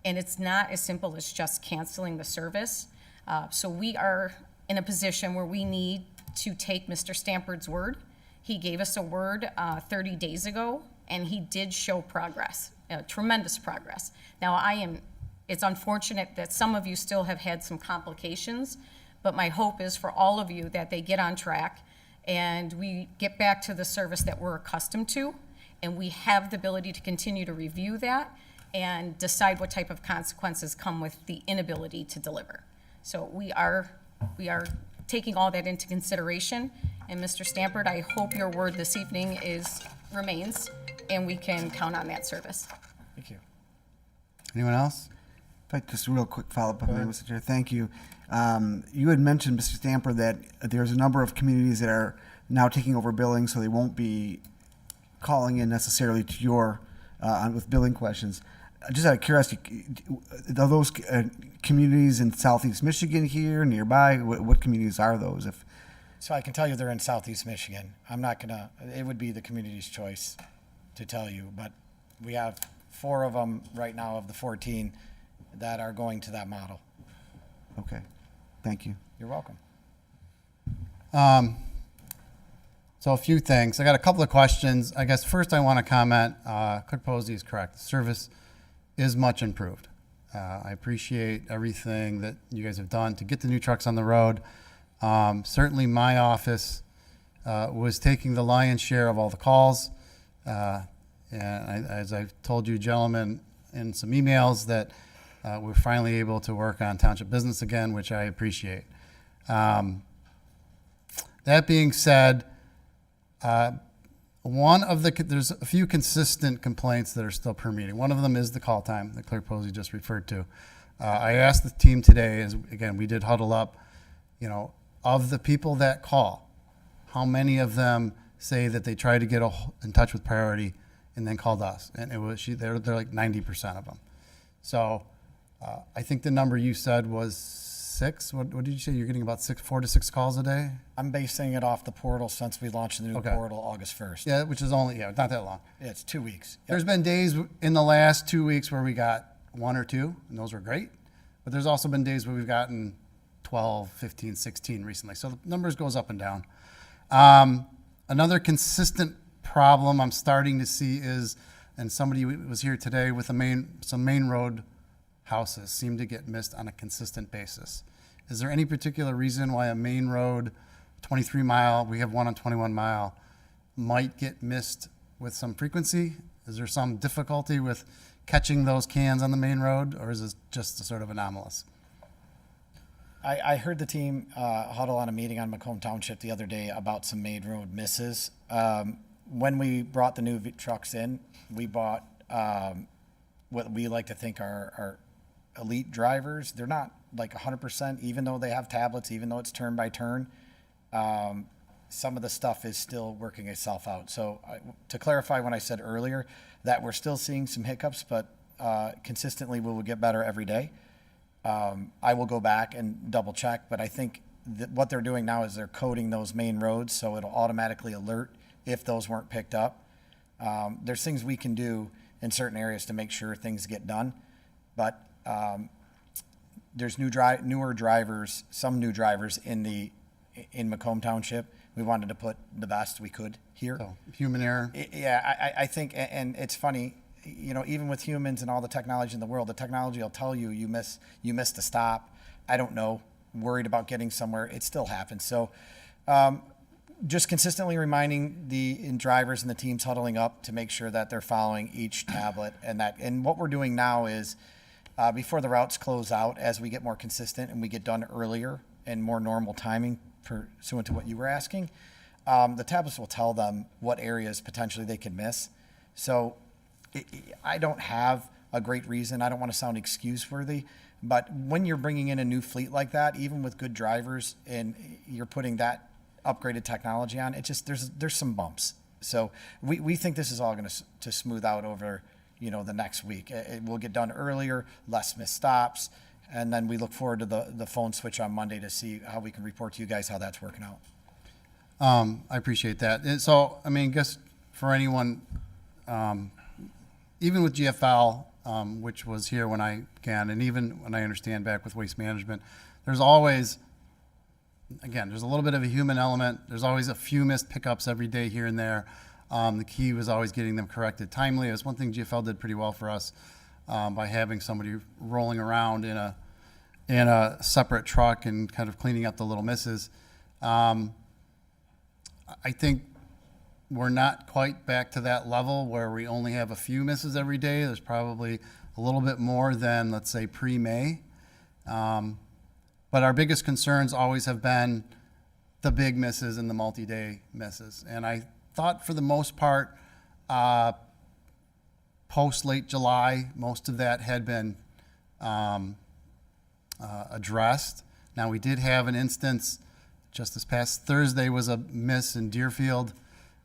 and it's not as simple as just canceling the service. So we are in a position where we need to take Mr. Stamford's word. He gave us a word 30 days ago, and he did show progress, tremendous progress. Now, it's unfortunate that some of you still have had some complications, but my hope is for all of you that they get on track and we get back to the service that we're accustomed to, and we have the ability to continue to review that and decide what type of consequences come with the inability to deliver. So we are taking all that into consideration. And Mr. Stamford, I hope your word this evening remains, and we can count on that service. Thank you. Anyone else? In fact, just a real quick follow-up, Mr. Chair. Thank you. You had mentioned, Mr. Stamper, that there's a number of communities that are now taking over billing, so they won't be calling in necessarily to your with billing questions. Just out of curiosity, are those communities in Southeast Michigan here, nearby? What communities are those? So I can tell you they're in Southeast Michigan. I'm not gonna, it would be the community's choice to tell you, but we have 4 of them right now of the 14 that are going to that model. Okay, thank you. You're welcome. So a few things. I got a couple of questions. I guess first I want to comment, Clerk Posey is correct. The service is much improved. I appreciate everything that you guys have done to get the new trucks on the road. Certainly my office was taking the lion's share of all the calls. As I've told you gentlemen in some emails, that we're finally able to work on township business again, which I appreciate. That being said, there's a few consistent complaints that are still permeating. One of them is the call time that Clerk Posey just referred to. I asked the team today, as again, we did huddle up, of the people that call, how many of them say that they tried to get in touch with Priority and then called us? And they're like 90% of them. So I think the number you said was 6. What did you say? You're getting about 4 to 6 calls a day? I'm basing it off the portal since we launched the new portal August 1st. Yeah, which is only, not that long. Yeah, it's 2 weeks. Yep. There's been days in the last 2 weeks where we got 1 or 2, and those were great. But there's also been days where we've gotten 12, 15, 16 recently. So the numbers goes up and down. Another consistent problem I'm starting to see is, and somebody was here today with some main road houses seem to get missed on a consistent basis. Is there any particular reason why a main road, 23 mile, we have one on 21 mile, might get missed with some frequency? Is there some difficulty with catching those cans on the main road, or is it just a sort of anomalous? I heard the team huddle on a meeting on Macomb Township the other day about some main road misses. When we brought the new trucks in, we bought what we like to think are elite drivers. They're not like 100%, even though they have tablets, even though it's turn by turn. Some of the stuff is still working itself out. So to clarify when I said earlier that we're still seeing some hiccups, but consistently we will get better every day. I will go back and double check, but I think that what they're doing now is they're coding those main roads, so it'll automatically alert if those weren't picked up. There's things we can do in certain areas to make sure things get done, but there's newer drivers, some new drivers in Macomb Township. We wanted to put the best we could here. So, human error. Yeah, I think, and it's funny, even with humans and all the technology in the world, the technology will tell you you missed a stop. I don't know, worried about getting somewhere. It still happens. So just consistently reminding the drivers and the teams huddling up to make sure that they're following each tablet. And what we're doing now is before the routes close out, as we get more consistent and we get done earlier and more normal timing pursuant to what you were asking, the tablets will tell them what areas potentially they could miss. So I don't have a great reason. I don't want to sound excuse-worthy, but when you're bringing in a new fleet like that, even with good drivers, and you're putting that upgraded technology on, it just there's some bumps. So we think this is all going to smooth out over the next week. It will get done earlier, less missed stops, And then we look forward to the phone switch on Monday to see how we can report to you guys how that's working out. I appreciate that. And so, I mean, guess for anyone, even with GFL, which was here when I began, and even when I understand back with waste management, there's always, again, there's a little bit of a human element. There's always a few missed pickups every day here and there. The key was always getting them corrected timely. It was one thing GFL did pretty well for us by having somebody rolling around in a separate truck and kind of cleaning up the little misses. I think we're not quite back to that level where we only have a few misses every day. There's probably a little bit more than, let's say, pre-May. But our biggest concerns always have been the big misses and the multi-day misses. And I thought for the most part, post late July, most of that had been addressed. Now, we did have an instance just this past Thursday was a miss in Deerfield,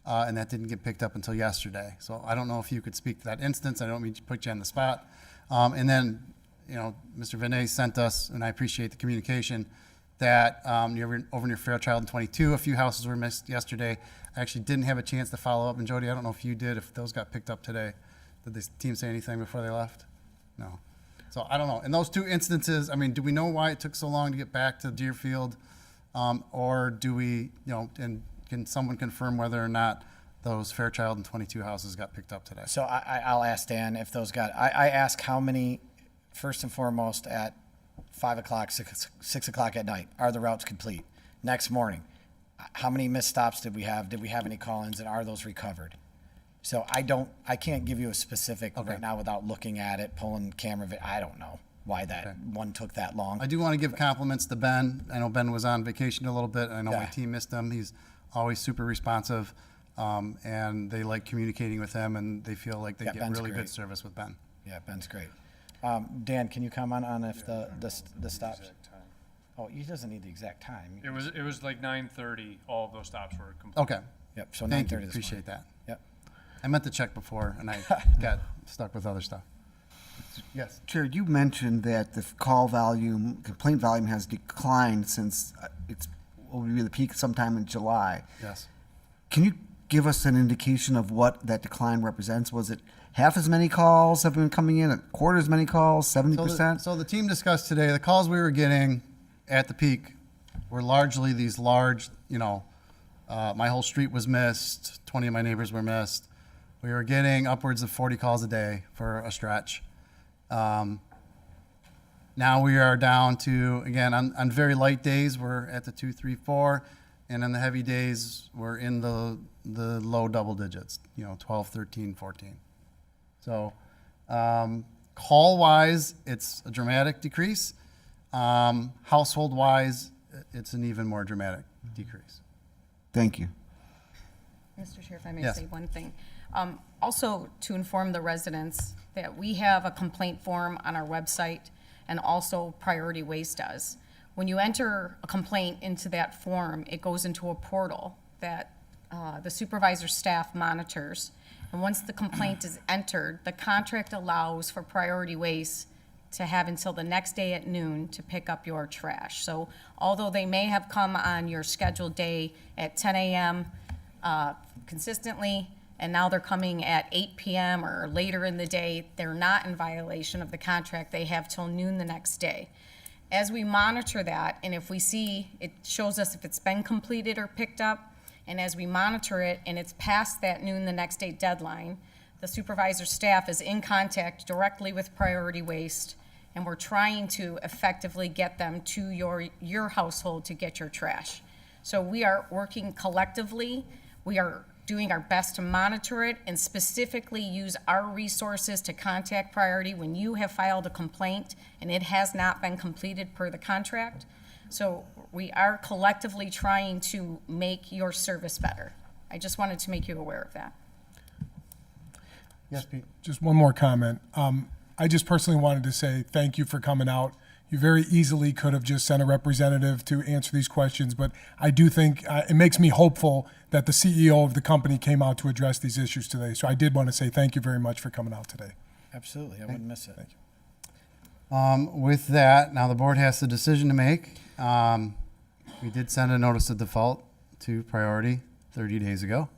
and that didn't get picked up until yesterday. So I don't know if you could speak to that instance. I don't mean to put you on the spot. And then, you know, Mr. Vinay sent us, and I appreciate the communication, that over near Fairchild and 22, a few houses were missed yesterday. I actually didn't have a chance to follow up, and Jody, I don't know if you did, if those got picked up today. Did the team say anything before they left? No. So I don't know. In those two instances, I mean, do we know why it took so long to get back to Deerfield? Or do we, you know, and can someone confirm whether or not those Fairchild and 22 houses got picked up today? So I'll ask Dan if those got, I ask how many, first and foremost, at 5 o'clock, 6 o'clock at night, are the routes complete? Next morning, how many missed stops did we have? Did we have any call-ins, and are those recovered? So I can't give you a specific right now without looking at it, pulling camera, I don't know why that one took that long. I do want to give compliments to Ben. I know Ben was on vacation a little bit, and I know my team missed him. He's always super responsive, and they like communicating with him, and they feel like they get Ben's really great. good service with Ben. Yeah, Ben's great. Dan, can you comment on if the stops? Oh, he doesn't need the exact time. It was like 9:30. All of those stops were complete. Okay. Yep. So 9:30 Thank you. this morning. Appreciate that. Yep. I meant to check before, and I got stuck with other stuff. Yes. Chair, you mentioned that the call volume, complaint volume has declined since it will be the peak sometime in July. Yes. Can you give us an indication of what that decline represents? Was it half as many calls have been coming in, a quarter as many calls, 70%? So the team discussed today, the calls we were getting at the peak were largely these large, you know, my whole street was missed, 20 of my neighbors were missed. We were getting upwards of 40 calls a day for a stretch. Now we are down to, again, on very light days, we're at the 2, 3, 4, and on the heavy days, we're in the low double digits, you know, 12, 13, 14. So call-wise, it's a dramatic decrease. Household-wise, it's an even more dramatic decrease. Thank you. Mr. Chair, if I may Yes. say one thing. Also, to inform the residents that we have a complaint form on our website, and also Priority Waste does. When you enter a complaint into that form, it goes into a portal that the supervisor staff monitors. And once the complaint is entered, the contract allows for Priority Waste to have until the next day at noon to pick up your trash. So although they may have come on your scheduled day at 10 a.m. Consistently, and now they're coming at 8 p.m. or later in the day, they're not in violation of the contract. They have till noon the next day. As we monitor that, and if we see, it shows us if it's been completed or picked up, and as we monitor it and it's past that noon the next day deadline, the supervisor staff is in contact directly with Priority Waste, and we're trying to effectively get them to your household to get your trash. So we are working collectively. We are doing our best to monitor it and specifically use our resources to contact Priority when you have filed a complaint and it has not been completed per the contract. So we are collectively trying to make your service better. I just wanted to make you aware of that. Yes, Pete. Just one more comment. I just personally wanted to say thank you for coming out. You very easily could have just sent a representative to answer these questions, but I do think it makes me hopeful that the CEO of the company came out to address these issues today. So I did want to say thank you very much for coming out today. Absolutely. I wouldn't miss it. Thank you. With that, now the board has a decision to make. We did send a notice of default to Priority 30 days ago.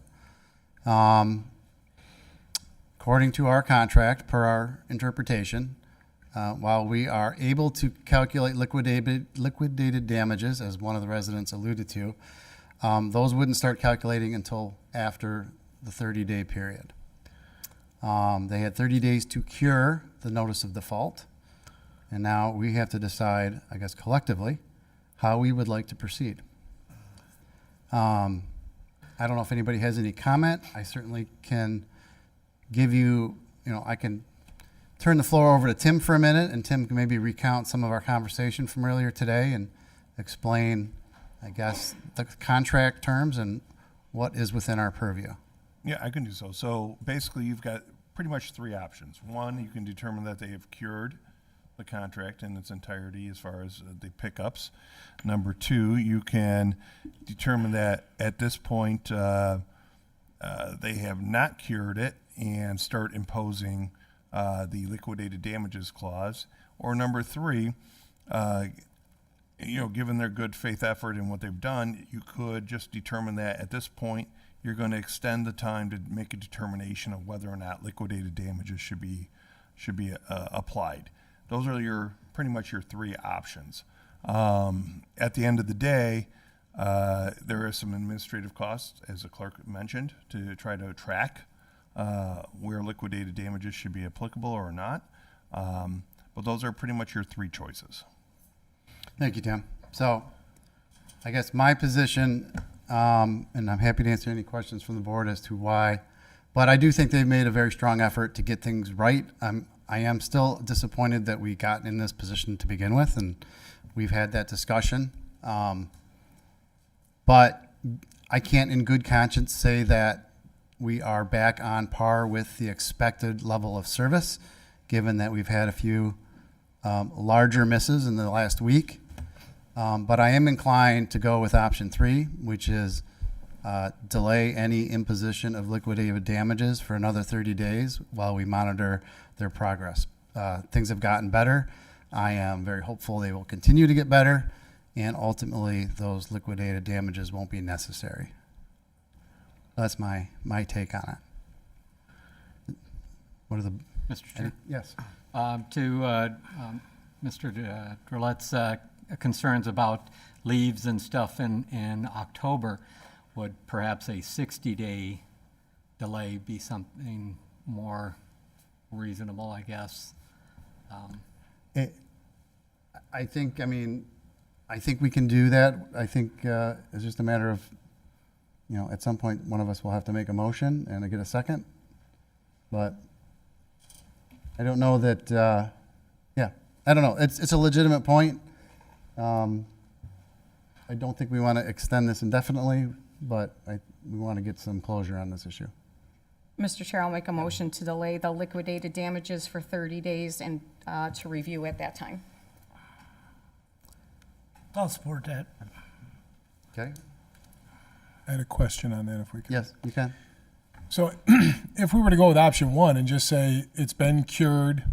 According to our contract, per our interpretation, while we are able to calculate liquidated damages, as one of the residents alluded to, those wouldn't start calculating until after the 30-day period. They had 30 days to cure the notice of default, and now we have to decide, I guess collectively, how we would like to proceed. I don't know if anybody has any comment. I certainly can give you, I can turn the floor over to Tim for a minute, and Tim can maybe recount some of our conversation from earlier today and explain, I guess, the contract terms and what is within our purview. Yeah, I can do so. So basically, you've got pretty much three options. One, you can determine that they have cured the contract in its entirety as far as the pickups. Number two, you can determine that at this point they have not cured it and start imposing the liquidated damages clause. Or number three, given their good faith effort and what they've done, you could just determine that at this point you're going to extend the time to make a determination of whether or not liquidated damages should be applied. Those are pretty much your three options. At the end of the day, there are some administrative costs, as the clerk mentioned, to try to track where liquidated damages should be applicable or not. But those are pretty much your three choices. Thank you, Tim. So I guess my position, and I'm happy to answer any questions from the board as to why, but I do think they've made a very strong effort to get things right. I am still disappointed that we got in this position to begin with, and we've had that discussion. But I can't in good conscience say that we are back on par with the expected level of service, given that we've had a few larger misses in the last week. But I am inclined to go with option 3, which is delay any imposition of liquidated damages for another 30 days while we monitor their progress. Things have gotten better. I am very hopeful they will continue to get better, and ultimately those liquidated damages won't be necessary. That's my take on it. What are the... Mr. Chair? Yes. To Mr. Drolette's concerns about leaves and stuff in October, would perhaps a 60-day delay be something more reasonable, I guess? I think we can do that. I think it's just a matter of, at some point, one of us will have to make a motion and I get a second. But I don't know that, I don't know. It's a legitimate point. I don't think we want to extend this indefinitely, but we want to get some closure on this issue. Mr. Chair, I'll make a motion to delay the liquidated damages for 30 days and to review at that time. I'll support that. Okay. I had a question on that if we could. Yes, you can. So if we were to go with option 1 and just say it's been cured,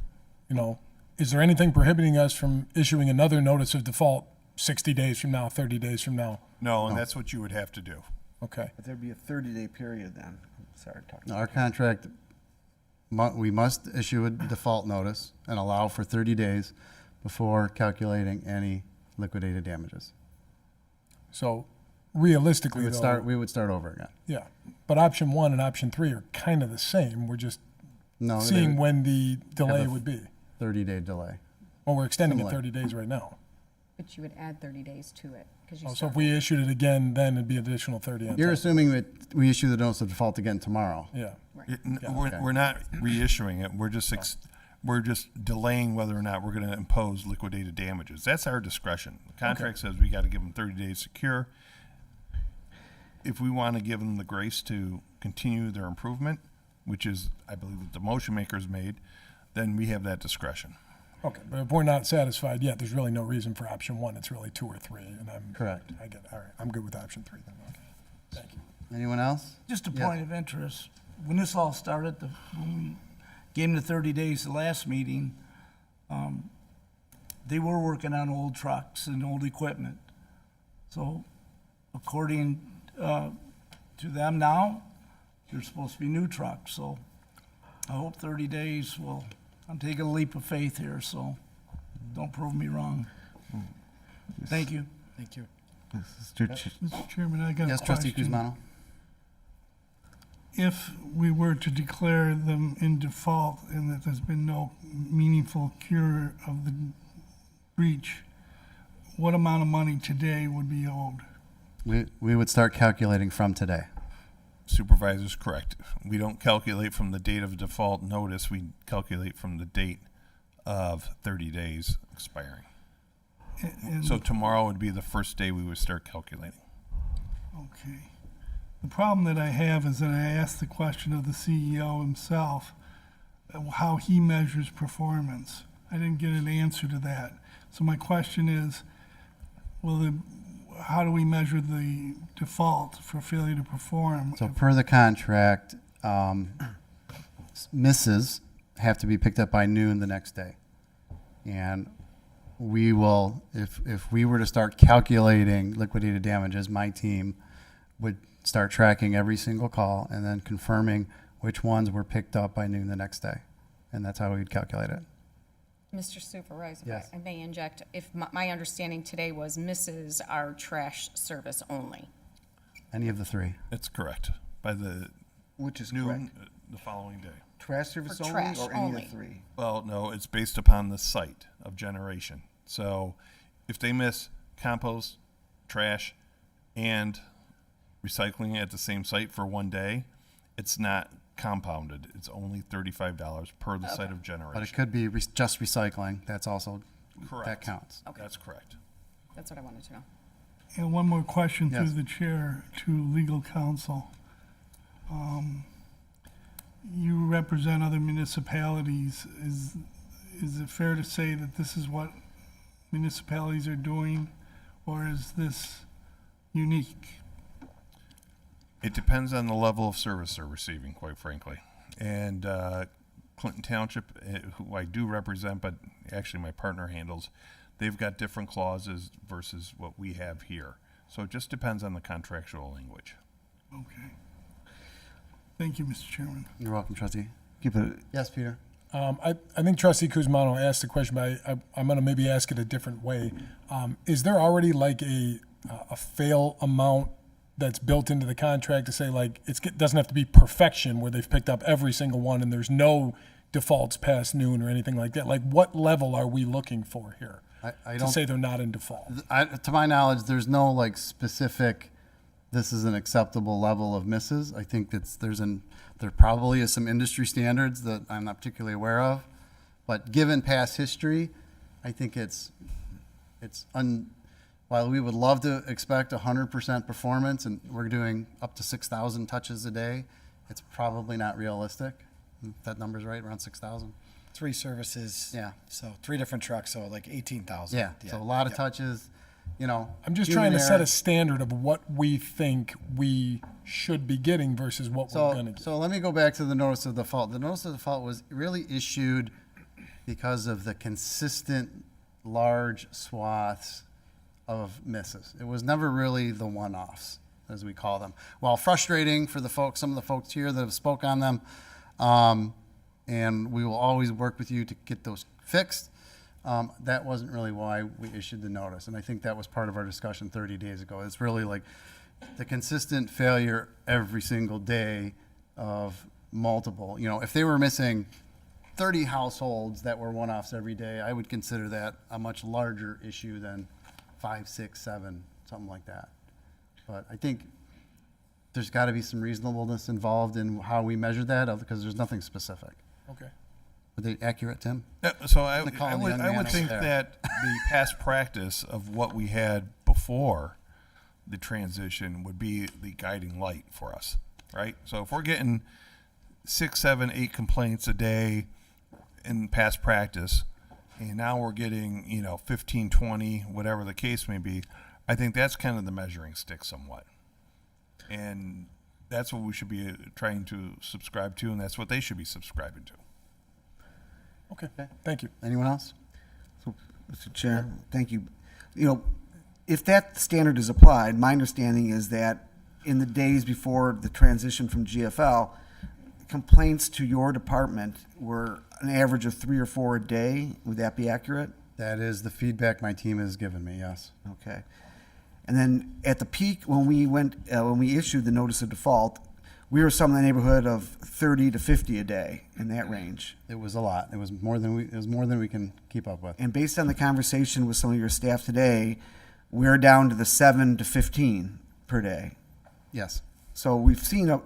is there anything prohibiting us from issuing another notice of default 60 days from now, 30 days from now? No, and that's what you would have to do. Okay. But there'd be a 30-day period then. Sorry to talk. Our contract, we must issue a default notice and allow for 30 days before calculating any liquidated damages. So realistically, we would start over again. Yeah, but option 1 and option 3 are kind of the same. We're just seeing when the delay would be. 30-day delay. Well, we're extending it 30 days right now. But you would add 30 days to it. So if we issued it again, then it'd be additional 30 on You're top. assuming that we issue the notice of default again tomorrow. Yeah. We're not reissuing it. We're just delaying whether or not we're going to impose liquidated damages. That's our discretion. The contract says we got to give them 30 days to cure. If we want to give them the grace to continue their improvement, which is, I believe, what the motion makers made, then we have that discretion. Okay, but if we're not satisfied yet, there's really no reason for option 1. It's really 2 or 3, and correct. I get it. All right, I'm good with option 3 then. Okay, thank you. Anyone else? Just a point of interest. When this all started, when we gave them the 30 days the last meeting, they were working on old trucks and old equipment. So according to them now, there's supposed to be new trucks. So I hope 30 days will, I'm taking a leap of faith here, so don't prove me wrong. Thank you. Thank you. Mr. Chairman, I got a Yes, Trustee question. Kuzmano? If we were to declare them in default and that there's been no meaningful cure of the breach, what amount of money today would be owed? We would start calculating from today. Supervisor's correct. We don't calculate from the date of default notice. We calculate from the date of 30 days expiring. And- So tomorrow would be the first day we would start calculating. Okay. The problem that I have is that I asked the question of the CEO himself, how he measures performance. I didn't get an answer to that. So my question is, how do we measure the default for failure to perform? So per the contract, misses have to be picked up by noon the next day. And we will, if we were to start calculating liquidated damages, my team would start tracking every single call and then confirming which ones were picked up by noon the next day. And that's how we'd calculate it. Mr. Supervisor, if Yes. I may inject, if my understanding today was misses are trash service only. Any of the three. That's correct. By the Which is noon correct. the following day. Trash service For only trash or any only. of the three? Well, no, it's based upon the site of generation. So if they miss compost, trash, and recycling at the same site for one day, it's not compounded. It's only $35 per the site of generation. But it could be just recycling. That's also, Correct. that counts. That's correct. That's what I wanted to know. And one more question Yes. through the chair to legal counsel. You represent other municipalities. Is it fair to say that this is what municipalities are doing, or is this unique? It depends on the level of service they're receiving, quite frankly. And Clinton Township, who I do represent, but actually my partner handles, they've got different clauses versus what we have here. So it just depends on the contractual language. Okay. Thank you, Mr. Chairman. You're welcome, Trustee. Keep it. Yes, Peter? I think Trustee Kuzmano asked the question, but I'm going to maybe ask it a different way. Is there already like a fail amount that's built into the contract to say like it doesn't have to be perfection where they've picked up every single one and there's no defaults past noon or anything like that? Like what level are we looking for here I to don't, say they're not in default? to my knowledge, there's no like specific, this is an acceptable level of misses. I think there probably is some industry standards that I'm not particularly aware of, but given past history, I think while we would love to expect 100% performance and we're doing up to 6,000 touches a day, it's probably not realistic. If that number's right, around 6,000. 3 services. Yeah. So 3 different trucks, so like 18,000. Yeah, so a lot of touches, I'm just human trying to set error. a standard of what we think we should be getting versus what we're going to get. So let me go back to the notice of default. The notice of default was really issued because of the consistent large swaths of misses. It was never really the one-offs, as we call them. While frustrating for some of the folks here that have spoke on them, and we will always work with you to get those fixed, that wasn't really why we issued the notice. And I think that was part of our discussion 30 days ago. It's really like the consistent failure every single day of multiple. If they were missing 30 households that were one-offs every day, I would consider that a much larger issue than 5, 6, 7, something like that. But I think there's got to be some reasonableness involved in how we measure that because there's nothing specific. Okay. Were they accurate, Tim? So I I'm gonna call him the would, young I man would over think there. that the past practice of what we had before the transition would be the guiding light for us, right? So if we're getting 6, 7, 8 complaints a day in past practice, and now we're getting 15, 20, whatever the case may be, I think that's kind of the measuring stick somewhat, and that's what we should be trying to subscribe to, and that's what they should be subscribing to. Okay, thank you. Anyone else? Mr. Chair, thank you. You know, if that standard is applied, my understanding is that in the days before the transition from GFL, complaints to your department were an average of 3 or 4 a day. Would that be accurate? That is the feedback my team has given me, yes. Okay. And then at the peak, when we issued the notice of default, we were some in the neighborhood of 30 to 50 a day, in that range. It was a lot. It was more than we can keep up with. And based on the conversation with some of your staff today, we're down to the 7 to 15 per day. Yes. So we've seen,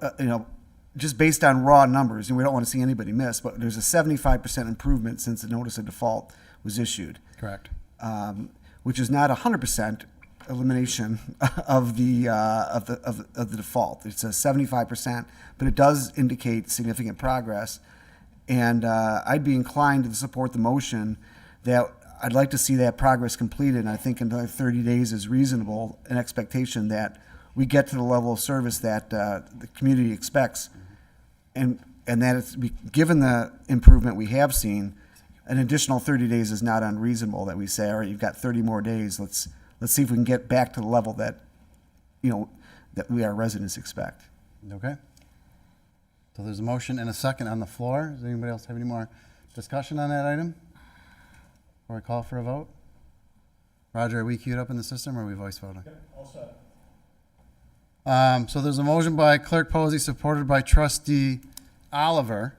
just based on raw numbers, and we don't want to see anybody miss, but there's a 75% improvement since the notice of default was issued. Correct. Which is not 100% elimination of the default. It's a 75%, but it does indicate significant progress. And I'd be inclined to support the motion that I'd like to see that progress completed. And I think another 30 days is reasonable, an expectation that we get to the level of service that the community expects. And that it's, given the improvement we have seen, an additional 30 days is not unreasonable, that we say, all right, you've got 30 more days. Let's see if we can get back to the level that, that our residents expect. Okay. So there's a motion and a second on the floor. Does anybody else have any more discussion on that item? Before I call for a vote? Roger, are we queued up in the system or are we voice voting? So there's a motion by Clerk Posey, supported by Trustee Oliver,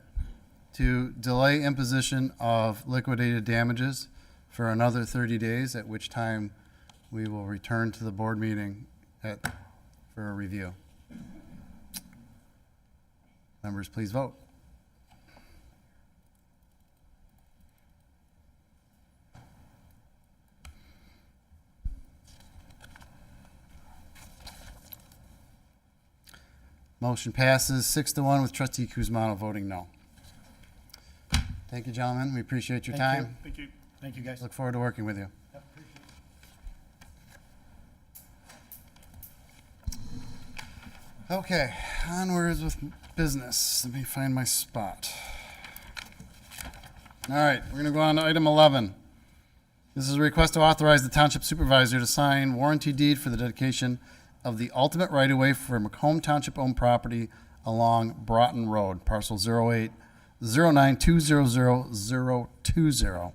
to delay imposition of liquidated damages for another 30 days, at which time we will return to the board meeting for a review. Members, please vote. Motion passes 6-1 with Trustee Kuzmano voting no. Thank you, gentlemen. We appreciate your time. Thank you. Thank you, guys. Look forward to working with you. Okay, onwards with business. Let me find my spot. All right, we're going to go on to item 11. This is a request to authorize the Township Supervisor to sign warranty deed for the dedication of the ultimate right-of-way for Macomb Township-owned property along Broughton Road, parcel 0809200020.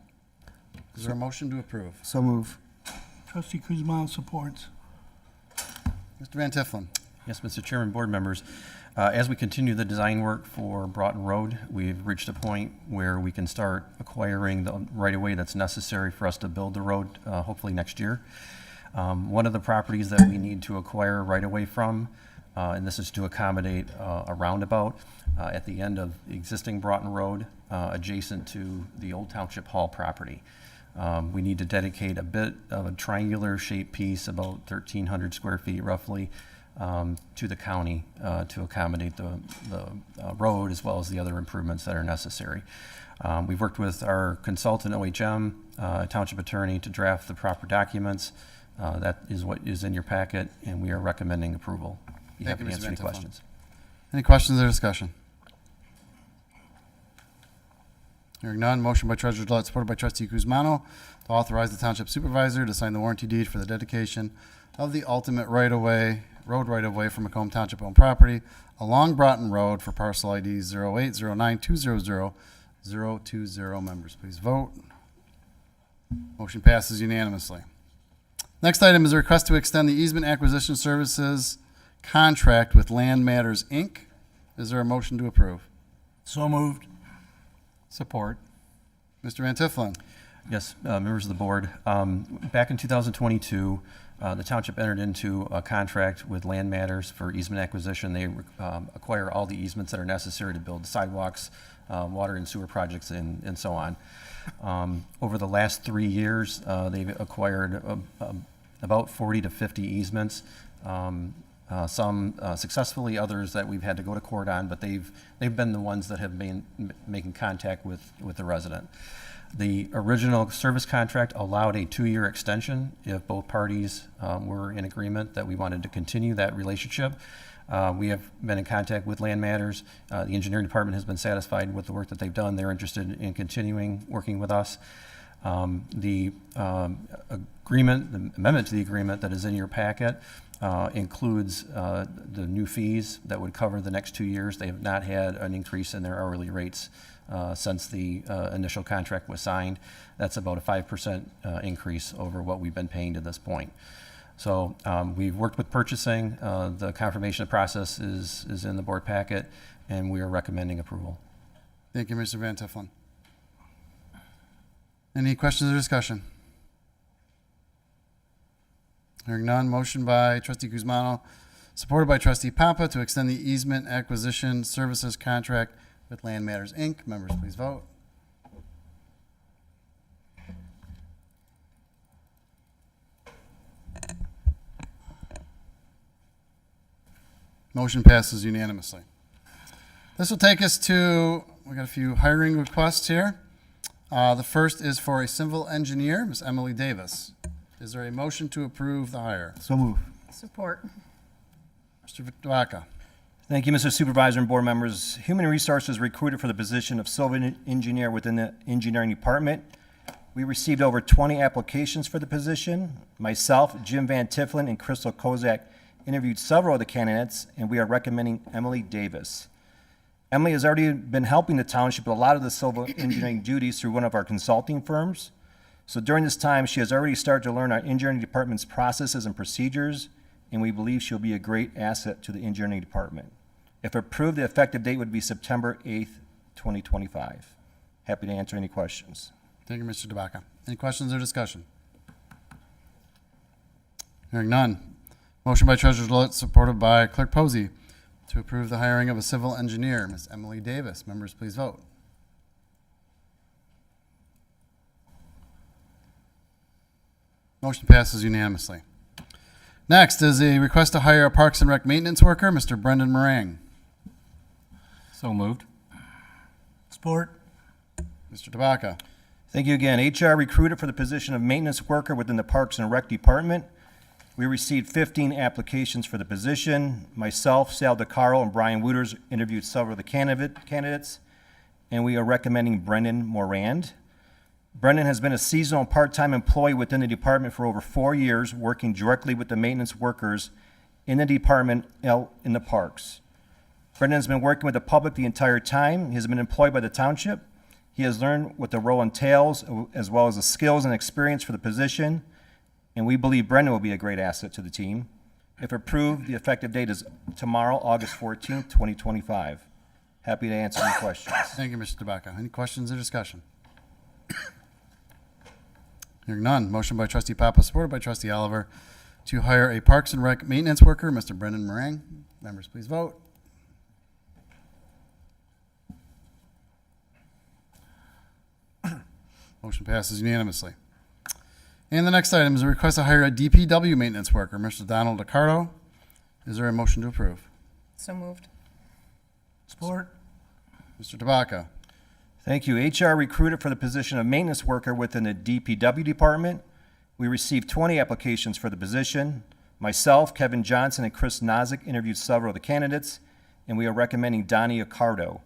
Is there a motion to approve? So move. Trustee Kuzma supports. Mr. Van Tifflin. Yes, Mr. Chairman, board members. As we continue the design work for Broughton Road, we've reached a point where we can start acquiring the right-of-way that's necessary for us to build the road, hopefully next year. One of the properties that we need to acquire right-of-way from, and this is to accommodate a roundabout at the end of the existing Broughton Road, adjacent to the old Township Hall property. We need to dedicate a bit of a triangular shaped piece, about 1,300 square feet roughly, to the county to accommodate the road as well as the other improvements that are necessary. We've worked with our consultant, OHM, township attorney, to draft the proper documents. That is what is in your packet, and we are recommending approval. Be happy to answer any questions. Any questions or discussion? Hearing none, motion by Treasurer Gillette, supported by Trustee Kuzmano, to authorize the Township Supervisor to sign the warranty deed for the dedication of the ultimate road right-of-way for Macomb Township-owned property along Broughton Road for parcel ID 0809200020. Members, please vote. Motion passes unanimously. Next item is a request to extend the easement acquisition services contract with Land Matters, Inc. Is there a motion to approve? So moved. Support. Mr. Van Tifflin. Yes, members of the board. Back in 2022, the township entered into a contract with Land Matters for easement acquisition. They acquire all the easements that are necessary to build sidewalks, water and sewer projects, and so on. Over the last 3 years, they've acquired about 40 to 50 easements, some successfully, others that we've had to go to court on, but they've been the ones that have been making contact with the resident. The original service contract allowed a 2-year extension if both parties were in agreement that we wanted to continue that relationship. We have been in contact with Land Matters. The engineering department has been satisfied with the work that they've done. They're interested in continuing working with us. The agreement, the amendment to the agreement that is in your packet includes the new fees that would cover the next 2 years. They have not had an increase in their hourly rates since the initial contract was signed. That's about a 5% increase over what we've been paying to this point. So we've worked with purchasing. The confirmation process is in the board packet, and we are recommending approval. Thank you, Mr. Van Tiffelen. Any questions or discussion? Hearing none, motion by trustee Guzmano, supported by trustee Papa to extend the easement acquisition services contract with Land Matters, Inc. Members, please vote. Motion passes unanimously. This will take us to, we got a few hiring requests here. The first is for a civil engineer, Ms. Emily Davis. Is there a motion to approve the hire? So move. Support. Mr. Vaca. Thank you, Mr. Supervisor and board members. Human Resources recruited for the position of civil engineer within the engineering department. We received over 20 applications for the position. Myself, Jim Van Tiffelen, and Crystal Kozak interviewed several of the candidates, and we are recommending Emily Davis. Emily has already been helping the township with a lot of the civil engineering duties through one of our consulting firms. So during this time, she has already started to learn our engineering department's processes and procedures, and we believe she'll be a great asset to the engineering department. If approved, the effective date would be September 8th, 2025. Happy to answer any questions. Thank you, Mr. DeBaca. Any questions or discussion? Hearing none. Motion by Treasurer Gillette, supported by Clerk Posey, to approve the hiring of a civil engineer, Ms. Emily Davis. Members, please vote. Motion passes unanimously. Next is a request to hire a Parks and Rec maintenance worker, Mr. Brendan Meringue. So moved. Support. Mr. DeBaca. Thank you again. HR recruited for the position of maintenance worker within the Parks and Rec Department. We received 15 applications for the position. Myself, Sal DeCaro, and Brian Wooters interviewed several of the candidates, and we are recommending Brendan Morand. Brendan has been a seasonal part-time employee within the department for over 4 years, working directly with the maintenance workers in the department in the parks. Brendan has been working with the public the entire time. He has been employed by the township. He has learned what the role entails, as well as the skills and experience for the position, and we believe Brendan will be a great asset to the team. If approved, the effective date is tomorrow, August 14th, 2025. Happy to answer any questions. Thank you, Mr. DeBaca. Any questions or discussion? Hearing none. Motion by trustee Papa, supported by trustee Oliver, to hire a Parks and Rec maintenance worker, Mr. Brendan Meringue. Members, please vote. Motion passes unanimously. And the next item is a request to hire a DPW maintenance worker, Mr. Donald DiCardo. Is there a motion to approve? So moved. Support. Mr. DeBaca. Thank you. HR recruited for the position of maintenance worker within the DPW department. We received 20 applications for the position. Myself, Kevin Johnson, and Chris Nozick interviewed several of the candidates, and we are recommending Donnie Accardo.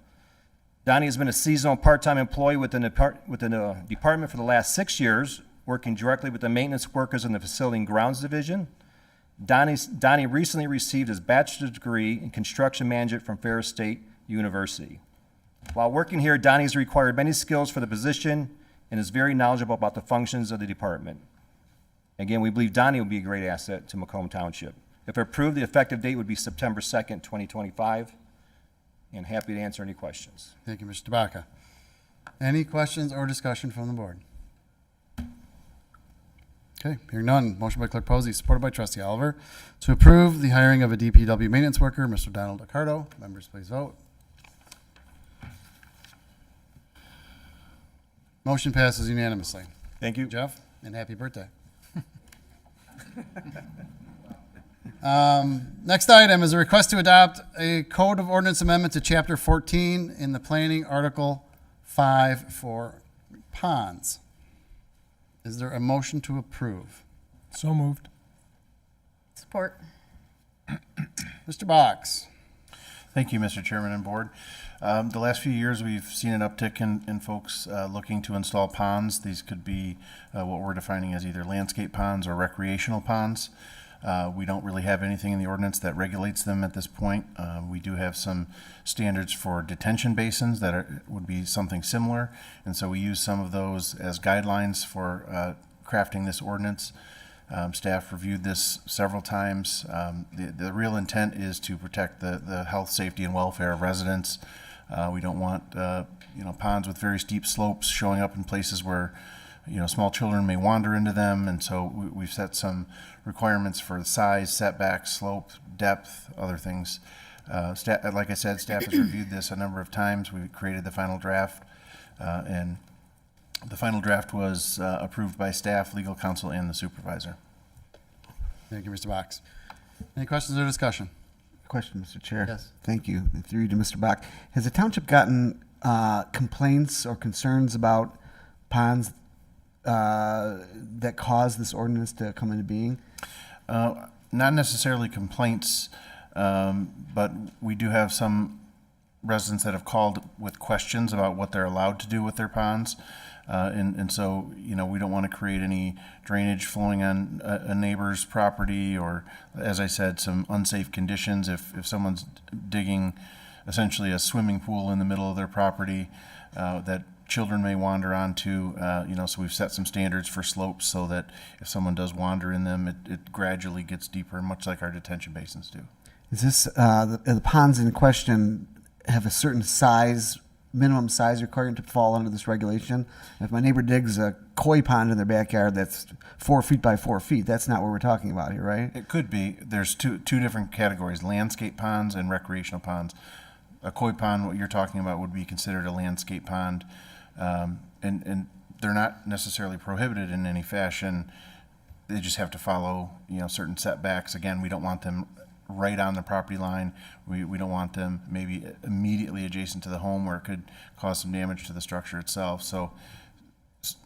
Donnie has been a seasonal part-time employee within the department for the last 6 years, working directly with the maintenance workers in the Facility and Grounds Division. Donnie recently received his bachelor's degree in construction management from Ferris State University. While working here, Donnie's required many skills for the position and is very knowledgeable about the functions of the department. Again, we believe Donnie will be a great asset to Macomb Township. If approved, the effective date would be September 2nd, 2025, and happy to answer any questions. Thank you, Mr. DeBaca. Any questions or discussion from the board? Okay, hearing none. Motion by Clerk Posey, supported by trustee Oliver, to approve the hiring of a DPW maintenance worker, Mr. Donald Accardo. Members, please vote. Motion passes unanimously. Thank you. Jeff, and happy birthday. Next item is a request to adopt a Code of Ordinance amendment to Chapter 14 in the Planning Article 5 for ponds. Is there a motion to approve? So moved. Support. Mr. Box. Thank you, Mr. Chairman and Board. The last few years, we've seen an uptick in folks looking to install ponds. These could be what we're defining as either landscape ponds or recreational ponds. We don't really have anything in the ordinance that regulates them at this point. We do have some standards for detention basins that would be something similar, and so we use some of those as guidelines for crafting this ordinance. Staff reviewed this several times. The real intent is to protect the health, safety, and welfare of residents. We don't want ponds with very steep slopes showing up in places where small children may wander into them, and so we've set some requirements for size, setback, slope, depth, other things. Like I said, staff has reviewed this a number of times. We created the final draft, and the final draft was approved by staff, legal counsel, and the supervisor. Thank you, Mr. Box. Any questions or discussion? Question, Mr. Chair. Yes. Thank you. Through you to Mr. Bach. Has the township gotten complaints or concerns about ponds that caused this ordinance to come into being? Not necessarily complaints, but we do have some residents that have called with questions about what they're allowed to do with their ponds. And so, we don't want to create any drainage flowing on a neighbor's property or, as I said, some unsafe conditions. If someone's digging essentially a swimming pool in the middle of their property that children may wander onto, so we've set some standards for slopes so that if someone does wander in them, it gradually gets deeper, much like our detention basins do. Is this, the ponds in question have a certain size, minimum size requirement to fall under this regulation? If my neighbor digs a koi pond in their backyard that's 4 feet by 4 feet, that's not what we're talking about here, right? It could be. There's two different categories, landscape ponds and recreational ponds. A koi pond, what you're talking about, would be considered a landscape pond. And they're not necessarily prohibited in any fashion. They just have to follow, certain setbacks. Again, we don't want them right on the property line. We don't want them maybe immediately adjacent to the home where it could cause some damage to the structure itself. So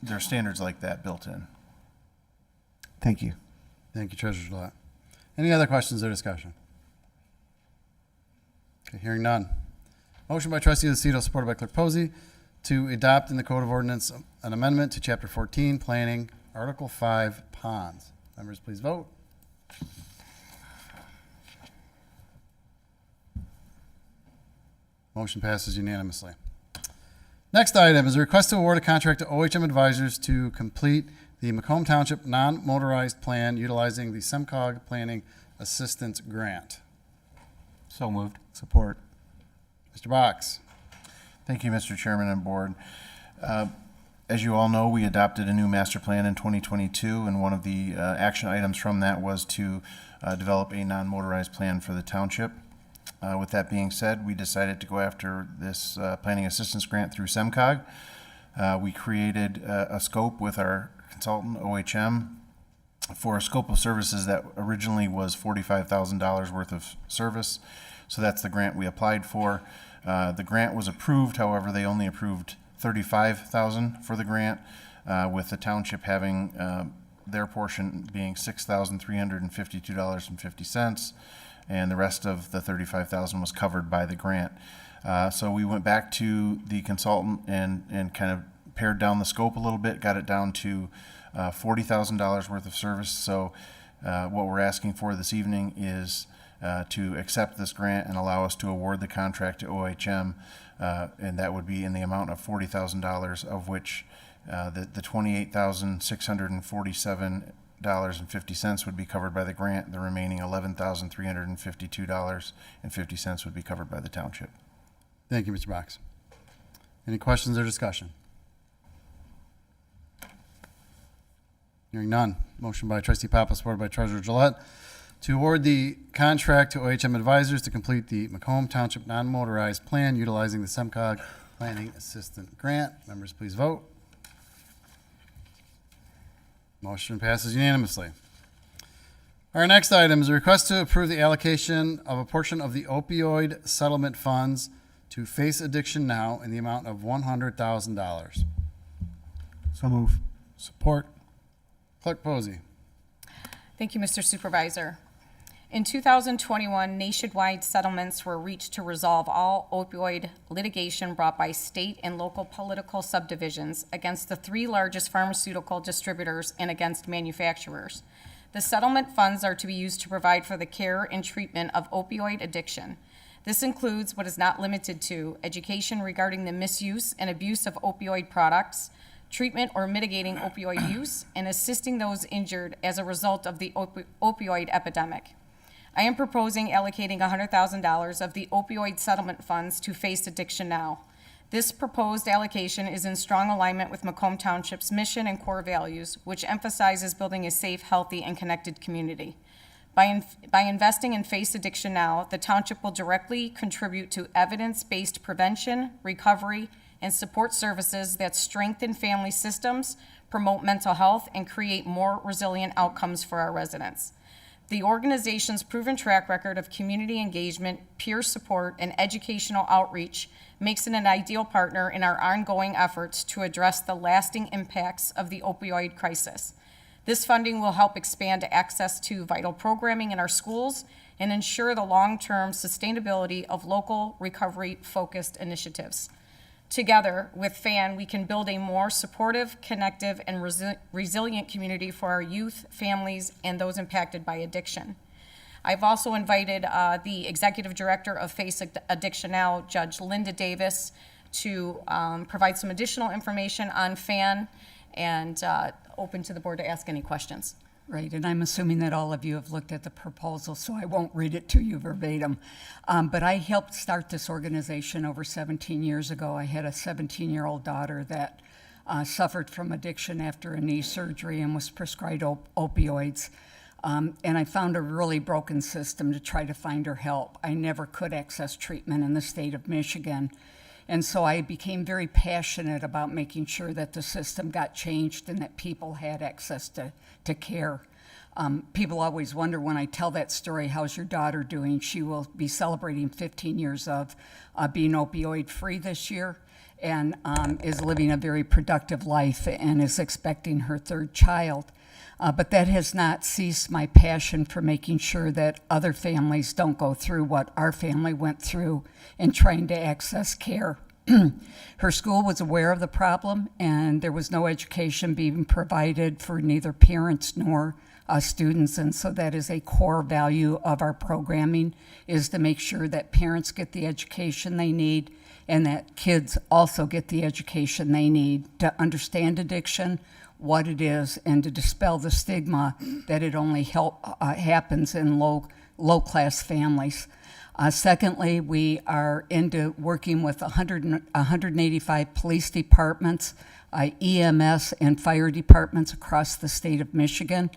there are standards like that built in. Thank you. Thank you, Treasurer Gillette. Any other questions or discussion? Okay, hearing none. Motion by Trustee Lucido, supported by Clerk Posey, to adopt in the Code of Ordinance an amendment to Chapter 14, Planning, Article 5, Ponds. Members, please vote. Motion passes unanimously. Next item is a request to award a contract to OHM Advisors to complete the Macomb Township non-motorized plan utilizing the SEMCOG Planning Assistance Grant. So moved. Support. Mr. Box. Thank you, Mr. Chairman and Board. As you all know, we adopted a new master plan in 2022, and one of the action items from that was to develop a non-motorized plan for the township. With that being said, we decided to go after this planning assistance grant through SEMCOG. We created a scope with our consultant, OHM, for a scope of services that originally was $45,000 worth of service. So that's the grant we applied for. The grant was approved, however, they only approved $35,000 for the grant, with the township having their portion being $6,352.50, and the rest of the $35,000 was covered by the grant. So we went back to the consultant and kind of pared down the scope a little bit, got it down to $40,000 worth of service. So what we're asking for this evening is to accept this grant and allow us to award the contract to OHM, and that would be in the amount of $40,000, of which the $28,647.50 would be covered by the grant. The remaining $11,352.50 would be covered by the township. Thank you, Mr. Box. Any questions or discussion? Hearing none. Motion by Trustee Papa, supported by Treasurer Gillette, to award the contract to OHM Advisors to complete the Macomb Township non-motorized plan utilizing the SEMCOG Planning Assistant Grant. Members, please vote. Motion passes unanimously. Our next item is a request to approve the allocation of a portion of the opioid settlement funds to Face Addiction Now in the amount of $100,000. So move. Support. Clerk Posey. Thank you, Mr. Supervisor. In 2021, nationwide settlements were reached to resolve all opioid litigation brought by state and local political subdivisions against the 3 largest pharmaceutical distributors and against manufacturers. The settlement funds are to be used to provide for the care and treatment of opioid addiction. This includes, but is not limited to, education regarding the misuse and abuse of opioid products, treatment or mitigating opioid use, and assisting those injured as a result of the opioid epidemic. I am proposing allocating $100,000 of the opioid settlement funds to Face Addiction Now. This proposed allocation is in strong alignment with Macomb Township's mission and core values, which emphasizes building a safe, healthy, and connected community. By investing in Face Addiction Now, the township will directly contribute to evidence-based prevention, recovery, and support services that strengthen family systems, promote mental health, and create more resilient outcomes for our residents. The organization's proven track record of community engagement, peer support, and educational outreach makes it an ideal partner in our ongoing efforts to address the lasting impacts of the opioid crisis. This funding will help expand access to vital programming in our schools and ensure the long-term sustainability of local recovery-focused initiatives. Together with FAN, we can build a more supportive, connective, and resilient community for our youth, families, and those impacted by addiction. I've also invited the Executive Director of Face Addiction Now, Judge Linda Davis, to provide some additional information on FAN and open to the board to ask any questions. Right, and I'm assuming that all of you have looked at the proposal, so I won't read it to you verbatim. But I helped start this organization over 17 years ago. I had a 17-year-old daughter that suffered from addiction after a knee surgery and was prescribed opioids. And I found a really broken system to try to find her help. I never could access treatment in the state of Michigan. And so I became very passionate about making sure that the system got changed and that people had access to care. People always wonder when I tell that story, how's your daughter doing? She will be celebrating 15 years of being opioid-free this year and is living a very productive life and is expecting her 3rd child. But that has not ceased my passion for making sure that other families don't go through what our family went through in trying to access care. Her school was aware of the problem, and there was no education being provided for neither parents nor students, and so that is a core value of our programming, is to make sure that parents get the education they need and that kids also get the education they need to understand addiction, what it is, and to dispel the stigma that it only happens in low-class families. Secondly, we are into working with 185 police departments, EMS, and fire departments across the state of Michigan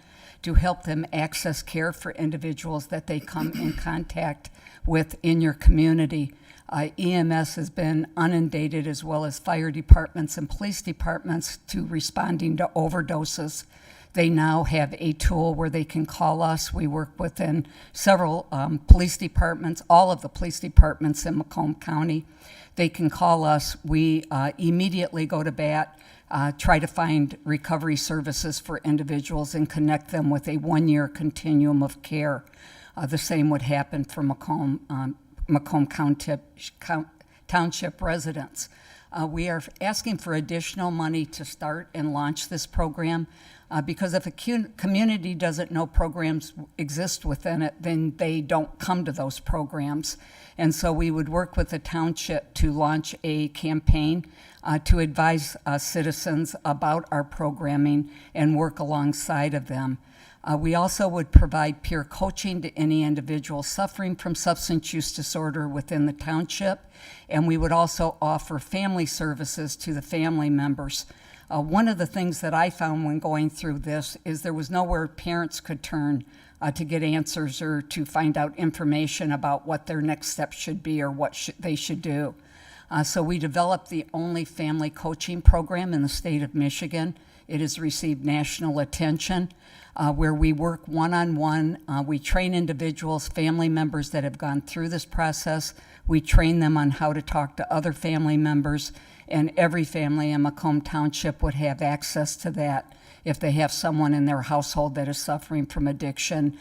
to help them access care for individuals that they come in contact with in your community. EMS has been inundated, as well as fire departments and police departments, to responding to overdoses. They now have a tool where they can call us. We work within several police departments, all of the police departments in Macomb County. They can call us. We immediately go to bat, try to find recovery services for individuals and connect them with a 1-year continuum of care. The same would happen for Macomb Township residents. We are asking for additional money to start and launch this program because if a community doesn't know programs exist within it, then they don't come to those programs. And so we would work with the township to launch a campaign to advise citizens about our programming and work alongside of them. We also would provide peer coaching to any individual suffering from substance use disorder within the township, and we would also offer family services to the family members. One of the things that I found when going through this is there was nowhere parents could turn to get answers or to find out information about what their next steps should be or what they should do. So we developed the only family coaching program in the state of Michigan. It has received national attention, where we work one-on-one. We train individuals, family members that have gone through this process. We train them on how to talk to other family members, and every family in Macomb Township would have access to that if they have someone in their household that is suffering from addiction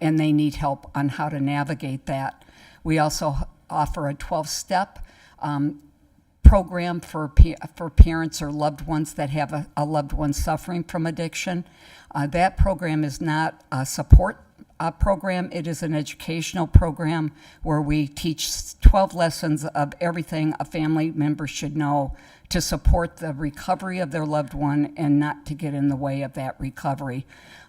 and they need help on how to navigate that. We also offer a 12-step program for parents or loved ones that have a loved one suffering from addiction. That program is not a support program. It is an educational program where we teach 12 lessons of everything a family member should know to support the recovery of their loved one and not to get in the way of that recovery.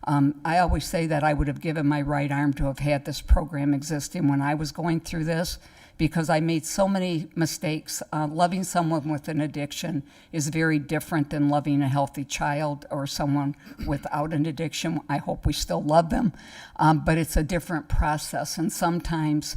I always say that I would have given my right arm to have had this program existing when I was going through this, because I made so many mistakes. Loving someone with an addiction is very different than loving a healthy child or someone without an addiction. I hope we still love them, but it's a different process. And sometimes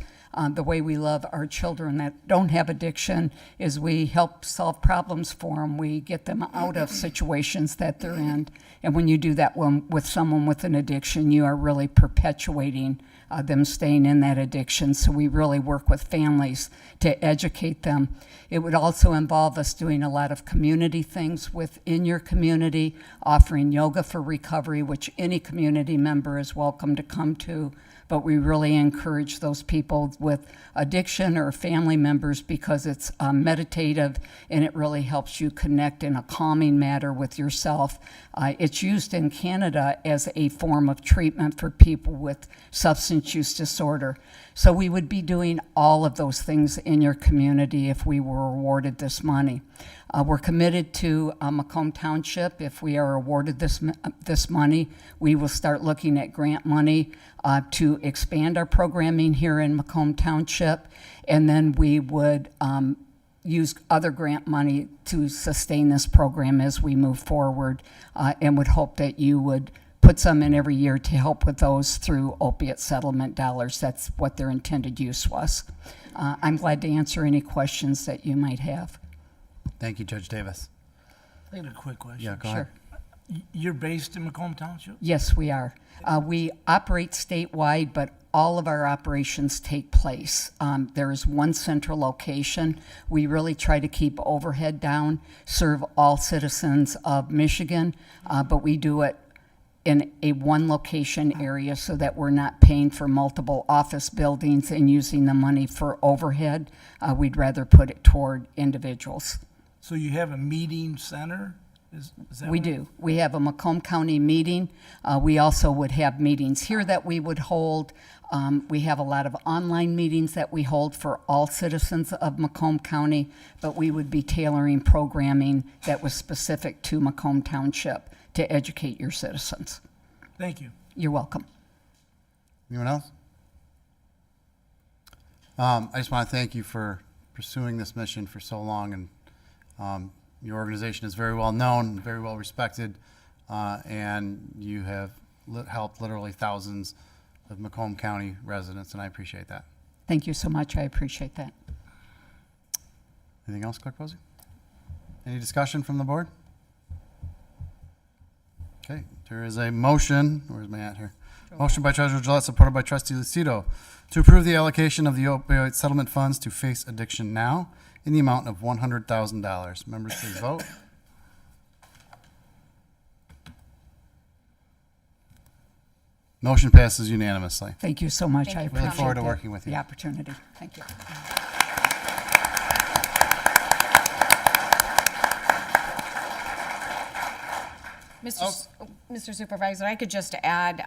the way we love our children that don't have addiction is we help solve problems for them. We get them out of situations that they're in. And when you do that with someone with an addiction, you are really perpetuating them staying in that addiction. So we really work with families to educate them. It would also involve us doing a lot of community things within your community, offering yoga for recovery, which any community member is welcome to come to. But we really encourage those people with addiction or family members because it's meditative and it really helps you connect in a calming manner with yourself. It's used in Canada as a form of treatment for people with substance use disorder. So we would be doing all of those things in your community if we were awarded this money. We're committed to Macomb Township. If we are awarded this money, we will start looking at grant money to expand our programming here in Macomb Township, and then we would use other grant money to sustain this program as we move forward, and would hope that you would put some in every year to help with those through opiate settlement dollars. That's what their intended use was. I'm glad to answer any questions that you might have. Thank you, Judge Davis. I got a quick question. Yeah, go ahead. You're based in Macomb Township? Yes, we are. We operate statewide, but all of our operations take place. There is one central location. We really try to keep overhead down, serve all citizens of Michigan, but we do it in a one location area so that we're not paying for multiple office buildings and using the money for overhead. We'd rather put it toward individuals. So you have a meeting center? Is that We what- do. We have a Macomb County meeting. We also would have meetings here that we would hold. We have a lot of online meetings that we hold for all citizens of Macomb County, but we would be tailoring programming that was specific to Macomb Township to educate your citizens. Thank you. You're welcome. Anyone else? I just want to thank you for pursuing this mission for so long, and your organization is very well known, very well respected, and you have helped literally thousands of Macomb County residents, and I appreciate that. Thank you so much. I appreciate that. Anything else, Clerk Posey? Any discussion from the board? Okay, there is a motion. Where's my at here? Motion by Treasurer Gillette, supported by Trustee Lucido, to approve the allocation of the opioid settlement funds to Face Addiction Now in the amount of $100,000. Members, please vote. Motion passes unanimously. Thank you so much. Thank I you for appreciate Look forward to the- working with you. the opportunity. Thank you. Mr. Supervisor, I could just add,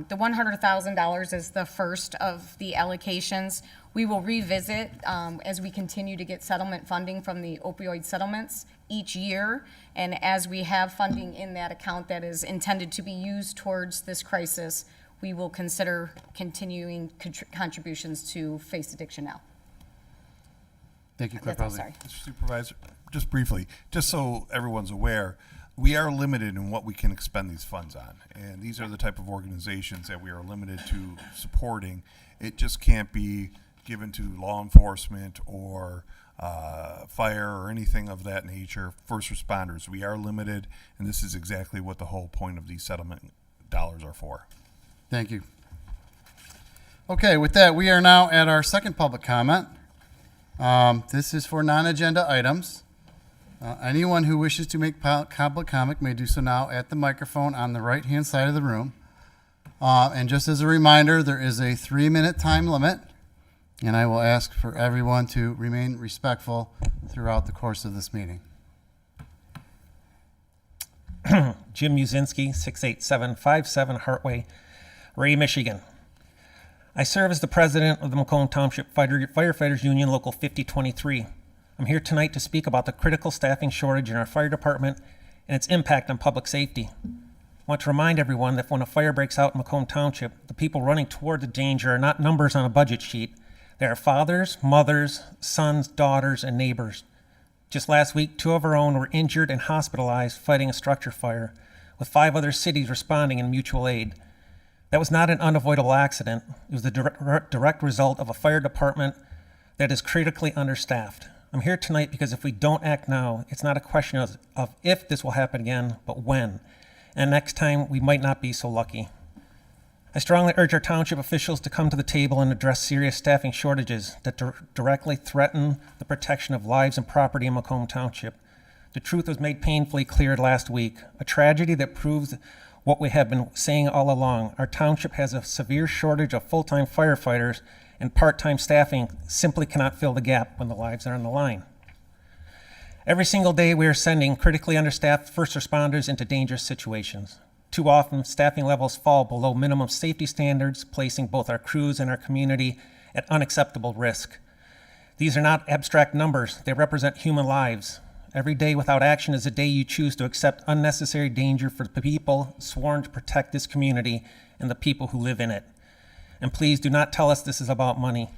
the $100,000 is the first of the allocations. We will revisit as we continue to get settlement funding from the opioid settlements each year. And as we have funding in that account that is intended to be used towards this crisis, we will consider continuing contributions to Face Addiction Now. Thank you, Clerk That's all, Posey. sorry. Mr. Supervisor, just briefly, just so everyone's aware, we are limited in what we can expend these funds on. And these are the type of organizations that we are limited to supporting. It just can't be given to law enforcement or fire or anything of that nature, first responders, we are limited, and this is exactly what the whole point of these settlement dollars are for. Thank you. Okay, with that, we are now at our second public comment. This is for non-agenda items. Anyone who wishes to make public comment may do so now at the microphone on the right-hand side of the room. And just as a reminder, there is a 3-minute time limit, and I will ask for everyone to remain respectful throughout the course of this meeting. Jim Muzinski, 68757 Hartway, Ray, Michigan. I serve as the president of the Macomb Township Firefighters Union Local 5023. I'm here tonight to speak about the critical staffing shortage in our fire department and its impact on public safety. I want to remind everyone that when a fire breaks out in Macomb Township, the people running toward the danger are not numbers on a budget sheet. They are fathers, mothers, sons, daughters, and neighbors. Just last week, 2 of our own were injured and hospitalized fighting a structure fire, with 5 other cities responding in mutual aid. That was not an unavoidable accident. It was the direct result of a fire department that is critically understaffed. I'm here tonight because if we don't act now, it's not a question of if this will happen again, but when. And next time, we might not be so lucky. I strongly urge our township officials to come to the table and address serious staffing shortages that directly threaten the protection of lives and property in Macomb Township. The truth was made painfully clear last week, a tragedy that proves what we have been saying all along. Our township has a severe shortage of full-time firefighters, and part-time staffing simply cannot fill the gap when the lives are on the line. Every single day, we are sending critically understaffed first responders into dangerous situations. Too often, staffing levels fall below minimum safety standards, placing both our crews and our community at unacceptable risk. These are not abstract numbers. They represent human lives. Every day without action is a day you choose to accept unnecessary danger for the people sworn to protect this community and the people who live in it. And please do not tell us this is about money.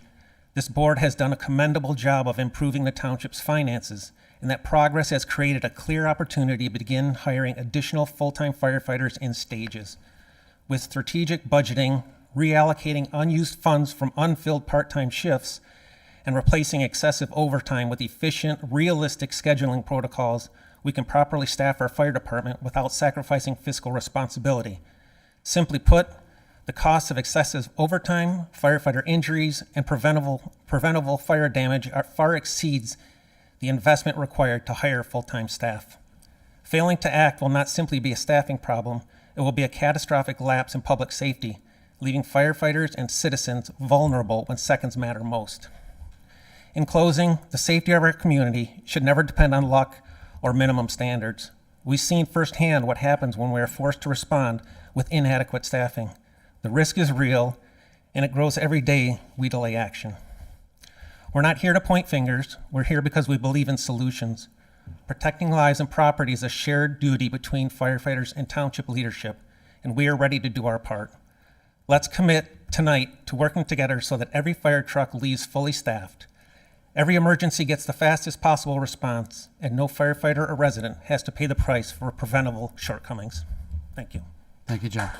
This board has done a commendable job of improving the township's finances, and that progress has created a clear opportunity to begin hiring additional full-time firefighters in stages. With strategic budgeting, reallocating unused funds from unfilled part-time shifts, and replacing excessive overtime with efficient, realistic scheduling protocols, we can properly staff our fire department without sacrificing fiscal responsibility. Simply put, the cost of excessive overtime, firefighter injuries, and preventable fire damage far exceeds the investment required to hire full-time staff. Failing to act will not simply be a staffing problem, it will be a catastrophic lapse in public safety, leaving firefighters and citizens vulnerable when seconds matter most. In closing, the safety of our community should never depend on luck or minimum standards. We've seen firsthand what happens when we are forced to respond with inadequate staffing. The risk is real, and it grows every day we delay action. We're not here to point fingers. We're here because we believe in solutions. Protecting lives and property is a shared duty between firefighters and township leadership, and we are ready to do our part. Let's commit tonight to working together so that every fire truck leaves fully staffed. Every emergency gets the fastest possible response, and no firefighter or resident has to pay the price for preventable shortcomings. Thank you. Thank you, John.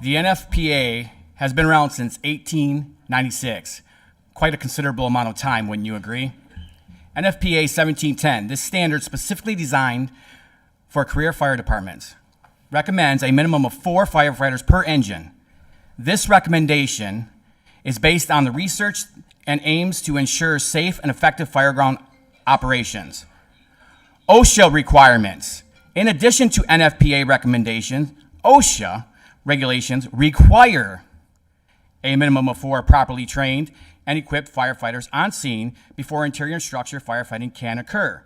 The NFPA has been around since 1896. Quite a considerable amount of time, wouldn't you agree? NFPA 1710, this standard specifically designed for career fire departments, recommends a minimum of 4 firefighters per engine. This recommendation is based on the research and aims to ensure safe and effective fireground operations. OSHA requirements. In addition to NFPA recommendations, OSHA regulations require a minimum of 4 properly trained and equipped firefighters on scene before interior and structure firefighting can occur.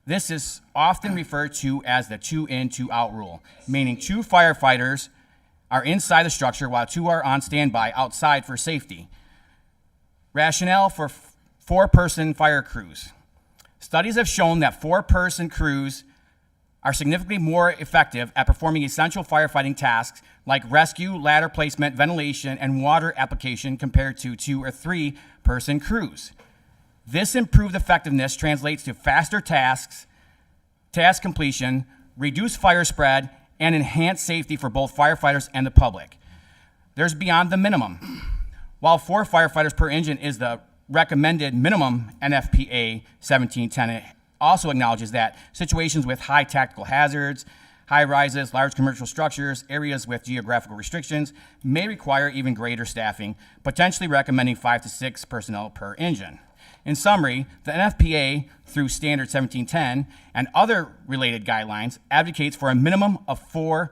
This is often referred to as the 2 in, 2 out rule, meaning 2 firefighters are inside the structure while 2 are on standby outside for safety. Rationale for 4-person fire crews. Studies have shown that 4-person crews are significantly more effective at performing essential firefighting tasks like rescue, ladder placement, ventilation, and water application compared to 2 or 3-person crews. This improved effectiveness translates to faster tasks, task completion, reduced fire spread, and enhanced safety for both firefighters and the public. There's beyond the minimum. While 4 firefighters per engine is the recommended minimum NFPA 1710, it also acknowledges that situations with high tactical hazards, high rises, large commercial structures, areas with geographical restrictions may require even greater staffing, potentially recommending 5 to 6 personnel per engine. In summary, the NFPA, through Standard 1710 and other related guidelines, advocates for a minimum of 4,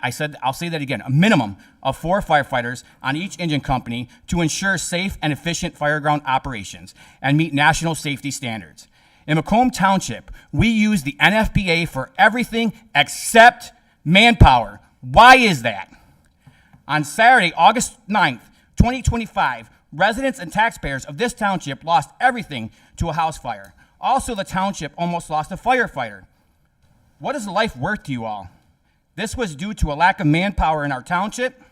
I'll say that again, a minimum of 4 firefighters on each engine company to ensure safe and efficient fireground operations and meet national safety standards. In Macomb Township, we use the NFPA for everything except manpower. Why is that? On Saturday, August 9th, 2025, residents and taxpayers of this township lost everything to a house fire. Also, the township almost lost a firefighter. What is life worth to you all? This was due to a lack of manpower in our township.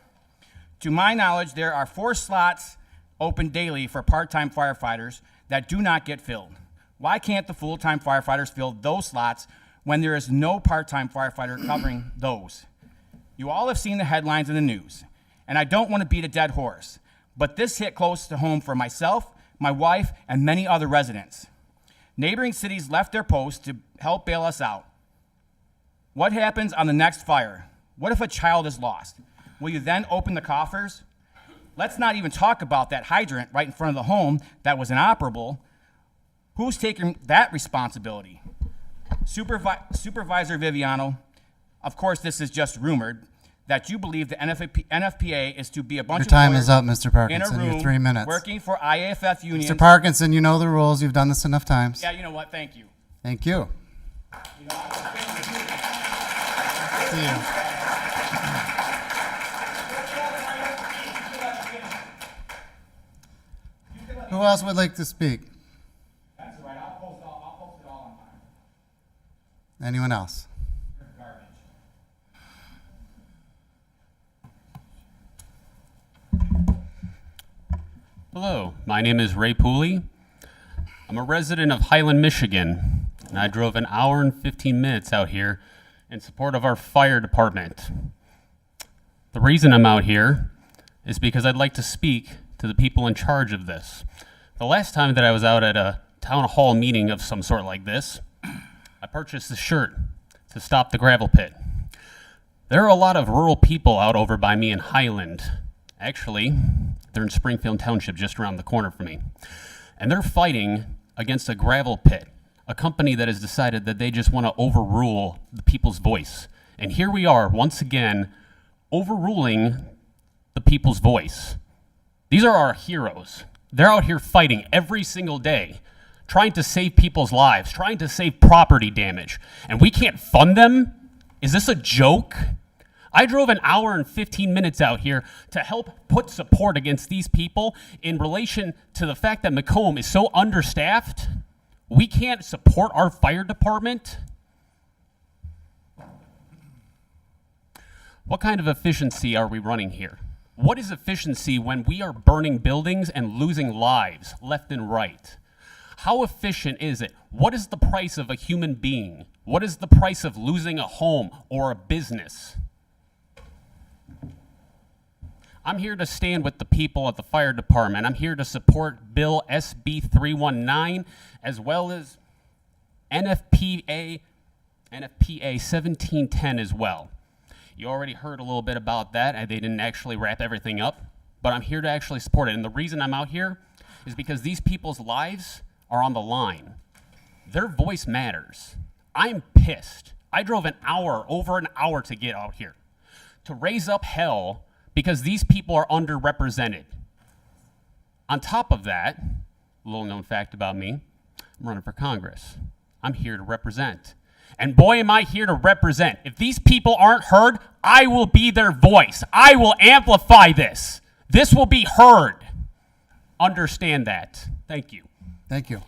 To my knowledge, there are 4 slots open daily for part-time firefighters that do not get filled. Why can't the full-time firefighters fill those slots when there is no part-time firefighter covering those? You all have seen the headlines in the news, and I don't want to beat a dead horse, but this hit close to home for myself, my wife, and many other residents. Neighboring cities left their posts to help bail us out. What happens on the next fire? What if a child is lost? Will you then open the coffers? Let's not even talk about that hydrant right in front of the home that was inoperable. Who's taking that responsibility? Supervisor Viviano, of course this is just rumored, that you believe the NFPA is to be a bunch Your of time is up, Mr. in a Parkinson. room Your 3 minutes. working for IAFF unions. Mr. Parkinson, you know the rules. You've done this enough times. Yeah, you know what? Thank you. Thank you. See you. Who else would like to speak? That's all right. I'll post it all on time. Anyone else? Hello, my name is Ray Pooley. I'm a resident of Highland, Michigan, and I drove an hour and 15 minutes out here in support of our fire department. The reason I'm out here is because I'd like to speak to the people in charge of this. The last time that I was out at a town hall meeting of some sort like this, I purchased a shirt to stop the gravel pit. There are a lot of rural people out over by me in Highland. Actually, they're in Springfield Township, just around the corner from me. And they're fighting against a gravel pit, a company that has decided that they just want to overrule the people's voice. And here we are, once again, overruling the people's voice. These are our heroes. They're out here fighting every single day, trying to save people's lives, trying to save property damage. And we can't fund them? Is this a joke? I drove an hour and 15 minutes out here to help put support against these people in relation to the fact that Macomb is so understaffed. We can't support our fire department. What kind of efficiency are we running here? What is efficiency when we are burning buildings and losing lives left and right? How efficient is it? What is the price of a human being? What is the price of losing a home or a business? I'm here to stand with the people at the fire department. I'm here to support Bill SB 319 as well as NFPA 1710 as well. You already heard a little bit about that, and they didn't actually wrap everything up, but I'm here to actually support it. And the reason I'm out here is because these people's lives are on the line. Their voice matters. I'm pissed. I drove over an hour to get out here, to raise up hell because these people are underrepresented. On top of that, a little known fact about me, I'm running for Congress. I'm here to represent. And boy, am I here to represent. If these people aren't heard, I will be their voice. I will amplify this. This will be heard. Understand that. Thank you. Thank you.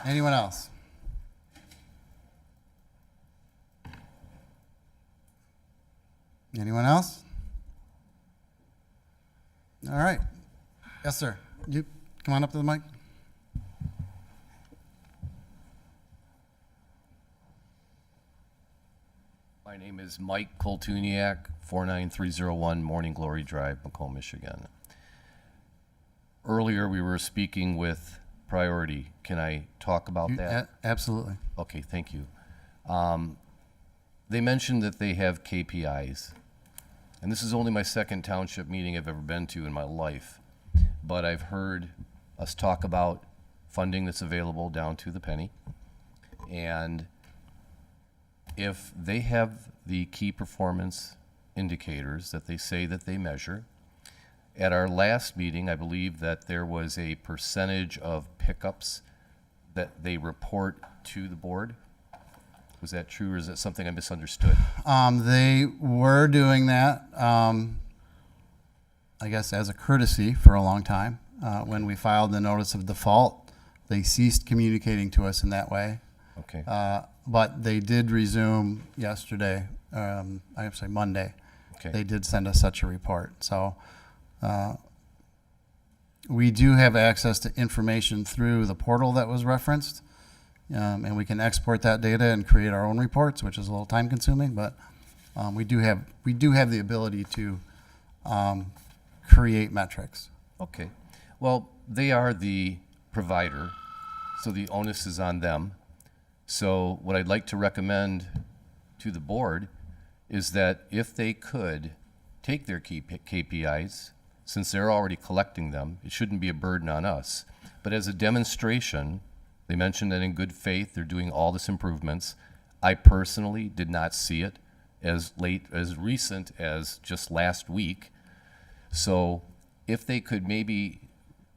Anyone else? Anyone else? Yes, sir. You come on up to the mic. My name is Mike Koltuniak, 49301 Morning Glory Drive, Macomb, Michigan. Earlier, we were speaking with Priority. Can I talk about that? Absolutely. Okay, thank you. They mentioned that they have KPIs. And this is only my second township meeting I've ever been to in my life. But I've heard us talk about funding that's available down to the penny. And if they have the key performance indicators that they say that they measure, at our last meeting, I believe that there was a percentage of pickups that they report to the board. Was that true, or is that something I misunderstood? They were doing that, I guess, as a courtesy for a long time. When we filed the notice of default, they ceased communicating to us in that way. Okay. But they did resume yesterday, I'm sorry, Monday. Okay. They did send us such a report. So we do have access to information through the portal that was referenced. And we can export that data and create our own reports, which is a little time consuming, but we do have the ability to create metrics. Okay. Well, they are the provider, so the onus is on them. So what I'd like to recommend to the board is that if they could take their key KPIs, since they're already collecting them, it shouldn't be a burden on us. But as a demonstration, they mentioned that in good faith they're doing all this improvements. I personally did not see it as recent as just last week. So if they could maybe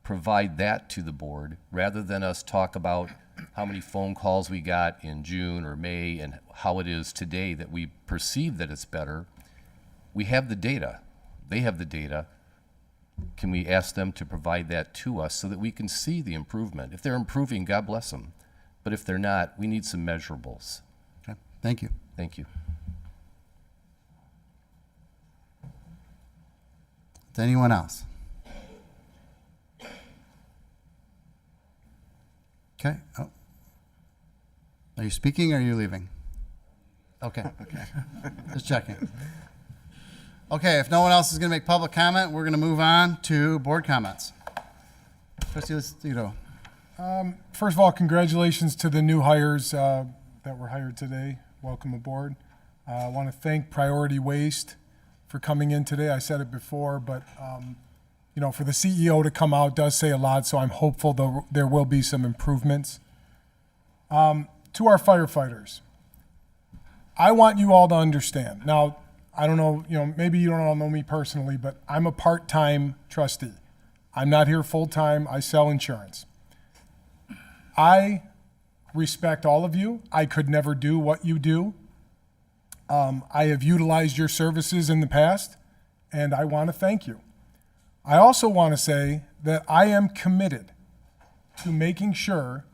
provide that to the board, rather than us talk about how many phone calls we got in June or May and how it is today that we perceive that it's better, we have the data. They have the data. Can we ask them to provide that to us so that we can see the improvement? If they're improving, God bless them. But if they're not, we need some measurables. Okay. Thank you. Thank you. Anyone else? Okay. Oh. Are you speaking or are you leaving? Okay. Okay. Just checking. Okay, if no one else is going to make public comment, we're going to move on to board comments. Trustee Lucido. First of all, congratulations to the new hires that were hired today. Welcome aboard. I want to thank Priority Waste for coming in today. I said it before, but you know, for the CEO to come out does say a lot, so I'm hopeful there will be some improvements. To our firefighters, I want you all to understand. Now, I don't know, you know, maybe you don't all know me personally, but I'm a part-time trustee. I'm not here full-time. I sell insurance. I respect all of you. I could never do what you do. I have utilized your services in the past, and I want to thank you. I also want to say that I am committed to making sure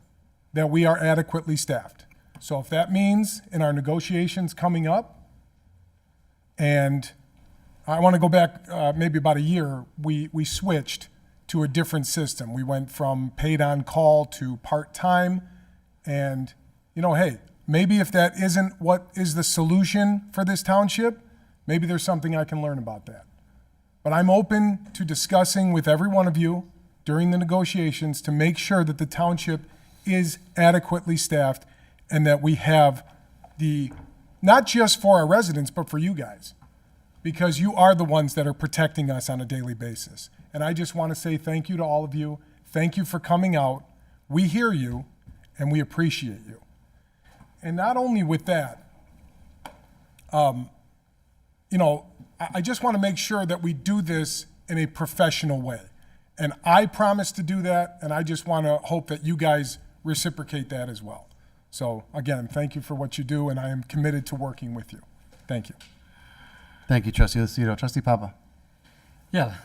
that we are adequately staffed. So if that means in our negotiations coming up, and I want to go back maybe about a year, we switched to a different system. We went from paid on call to part-time. And, you know, hey, maybe if that isn't what is the solution for this township, maybe there's something I can learn about that. But I'm open to discussing with every one of you during the negotiations to make sure that the township is adequately staffed and that we have the, not just for our residents, but for you guys, because you are the ones that are protecting us on a daily basis. And I just want to say thank you to all of you. Thank you for coming out. We hear you and we appreciate you. And not only with that, you know, I just want to make sure that we do this in a professional way. And I promise to do that, and I just want to hope that you guys reciprocate that as well. So again, thank you for what you do, and I am committed to working with you. Thank you. Thank you, Trustee Lucido. Trustee Papa. Yeah,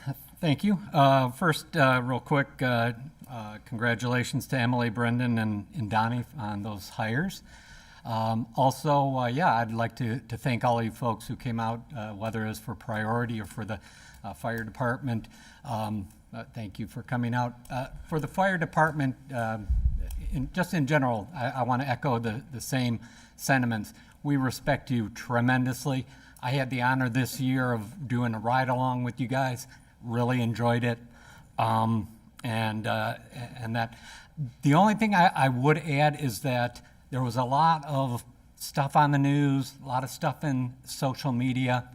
thank you. First, real quick, congratulations to Emily, Brendan, and Donnie on those hires. Also, yeah, I'd like to thank all you folks who came out, whether it's for Priority or for the fire department. Thank you for coming out. For the fire department, just in general, I want to echo the same sentiments. We respect you tremendously. I had the honor this year of doing a ride along with you guys. Really enjoyed it. And that the only thing I would add is that there was a lot of stuff on the news, a lot of stuff in social media.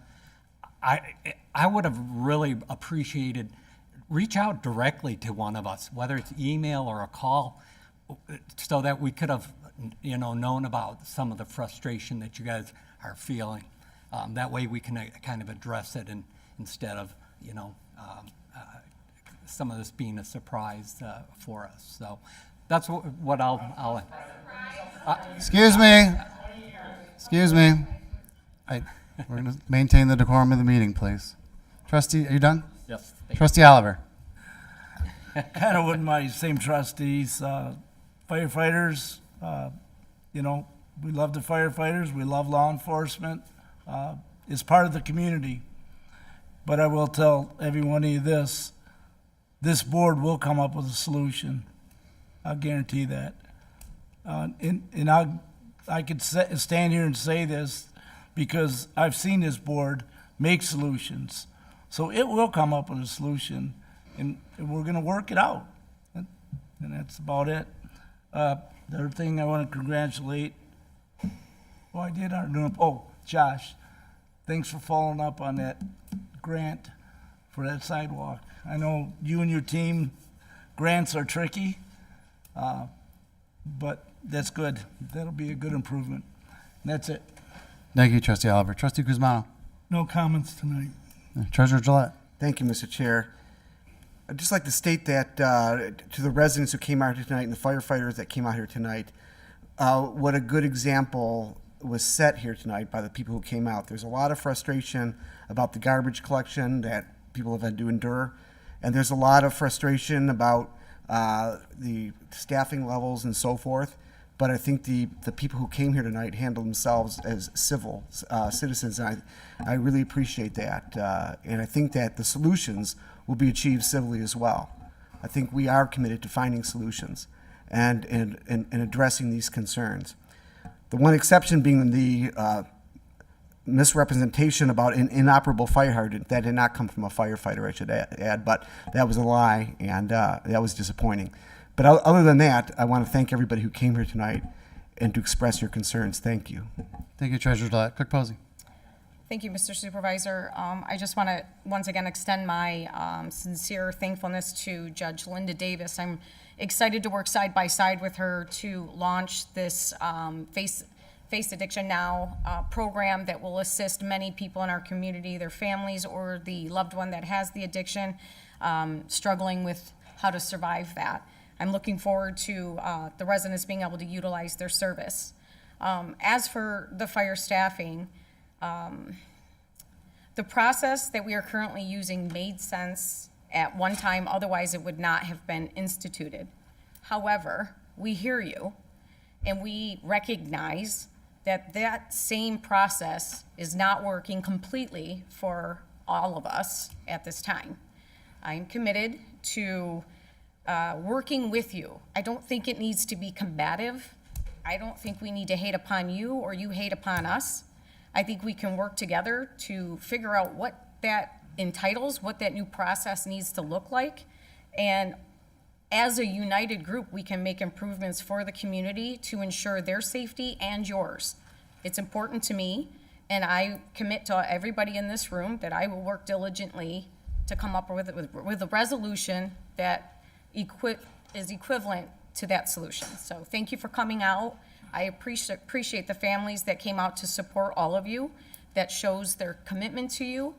I would have really appreciated, reach out directly to one of us, whether it's email or a call, so that we could have, known about some of the frustration that you guys are feeling. That way we can kind of address it, and instead of, some of this being a surprise for us. So that's what I'll Excuse me. We're going to maintain the decorum of the meeting, please. Trustee, are you done? Yes. Trustee Oliver. Kind of with my same trustees, firefighters, we love the firefighters, we love law enforcement. It's part of the community. But I will tell every one of you this board will come up with a solution. I'll guarantee that. I could stand here and say this because I've seen this board make solutions. So it will come up with a solution, and we're going to work it out. And that's about it. The other thing I want to congratulate, Josh, thanks for following up on that grant for that sidewalk. I know you and your team, grants are tricky, but that's good. That'll be a good improvement. And that's it. Thank you, Trustee Oliver. Trustee Guzmano. No comments tonight. Treasurer Gillette. Thank you, Mr. Chair. I'd just like to state that to the residents who came out here tonight and the firefighters that came out here tonight, what a good example was set here tonight by the people who came out. There's a lot of frustration about the garbage collection that people have had to endure, and there's a lot of frustration about the staffing levels and so forth. But I think the people who came here tonight handled themselves as civil citizens, and I really appreciate that. And I think that the solutions will be achieved civilly as well. I think we are committed to finding solutions and addressing these concerns. The one exception being the misrepresentation about an inoperable fire hydrant. That did not come from a firefighter, I should add, but that was a lie, and that was disappointing. But other than that, I want to thank everybody who came here tonight and to express your concerns. Thank you. Thank you, Treasurer Gillette. Clerk Posey. Thank you, Mr. Supervisor. I just want to once again extend my sincere thankfulness to Judge Linda Davis. I'm excited to work side by side with her to launch this Face Addiction Now program that will assist many people in our community, their families, or the loved one that has the addiction, struggling with how to survive that. I'm looking forward to the residents being able to utilize their service. As for the fire staffing, the process that we are currently using made sense at one time, otherwise it would not have been instituted. However, we hear you, and we recognize that that same process is not working completely for all of us at this time. I'm committed to working with you. I don't think it needs to be combative. I don't think we need to hate upon you or you hate upon us. I think we can work together to figure out what that entitles, what that new process needs to look like. And as a united group, we can make improvements for the community to ensure their safety and yours. It's important to me, and I commit to everybody in this room that I will work diligently to come up with a resolution that is equivalent to that solution. So thank you for coming out. I appreciate the families that came out to support all of you. That shows their commitment to you.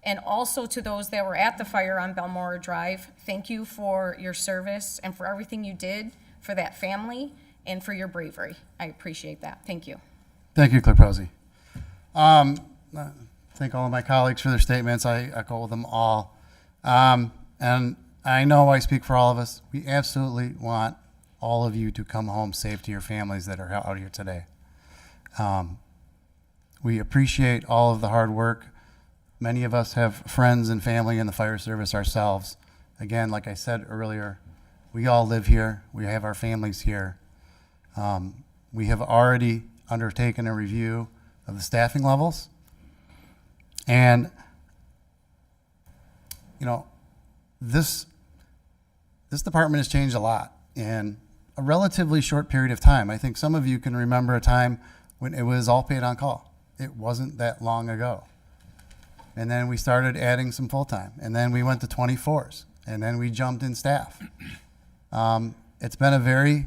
And also to those that were at the fire on Balmora Drive, thank you for your service and for everything you did for that family and for your bravery. I appreciate that. Thank you. Thank you, Clerk Posey. Thank all of my colleagues for their statements. I echo them all. And I know I speak for all of us. We absolutely want all of you to come home safe to your families that are out here today. We appreciate all of the hard work. Many of us have friends and family in the fire service ourselves, again, like I said earlier, we all live here. We have our families here. We have already undertaken a review of the staffing levels. And, you know, this department has changed a lot in a relatively short period of time. I think some of you can remember a time when it was all paid on call. It wasn't that long ago. And then we started adding some full-time, and then we went to 24s, and then we jumped in staff. It's been a very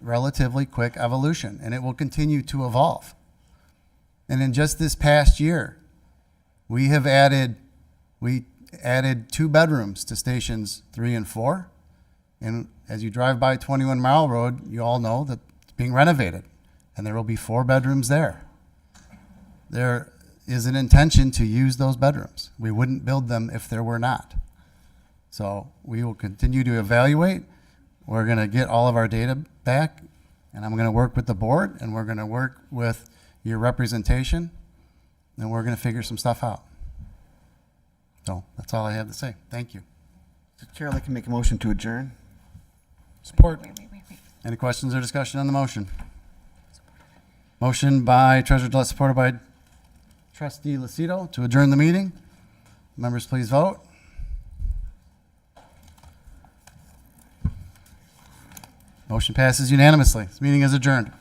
relatively quick evolution, and it will continue to evolve. And in just this past year, we added 2 bedrooms to stations 3 and 4. And as you drive by 21 Mile Road, you all know that it's being renovated, and there will be 4 bedrooms there. There is an intention to use those bedrooms. We wouldn't build them if there were not. So we will continue to evaluate. We're going to get all of our data back, and I'm going to work with the board, and we're going to work with your representation, and we're going to figure some stuff out. So that's all I have to say. Thank you. Mr. Chair, I'd like to make a motion to adjourn. Support. Any questions or discussion on the motion? Motion by Treasurer Gillette, supported by Trustee Lucido to adjourn the meeting. Members, please vote. Motion passes unanimously. This meeting is adjourned.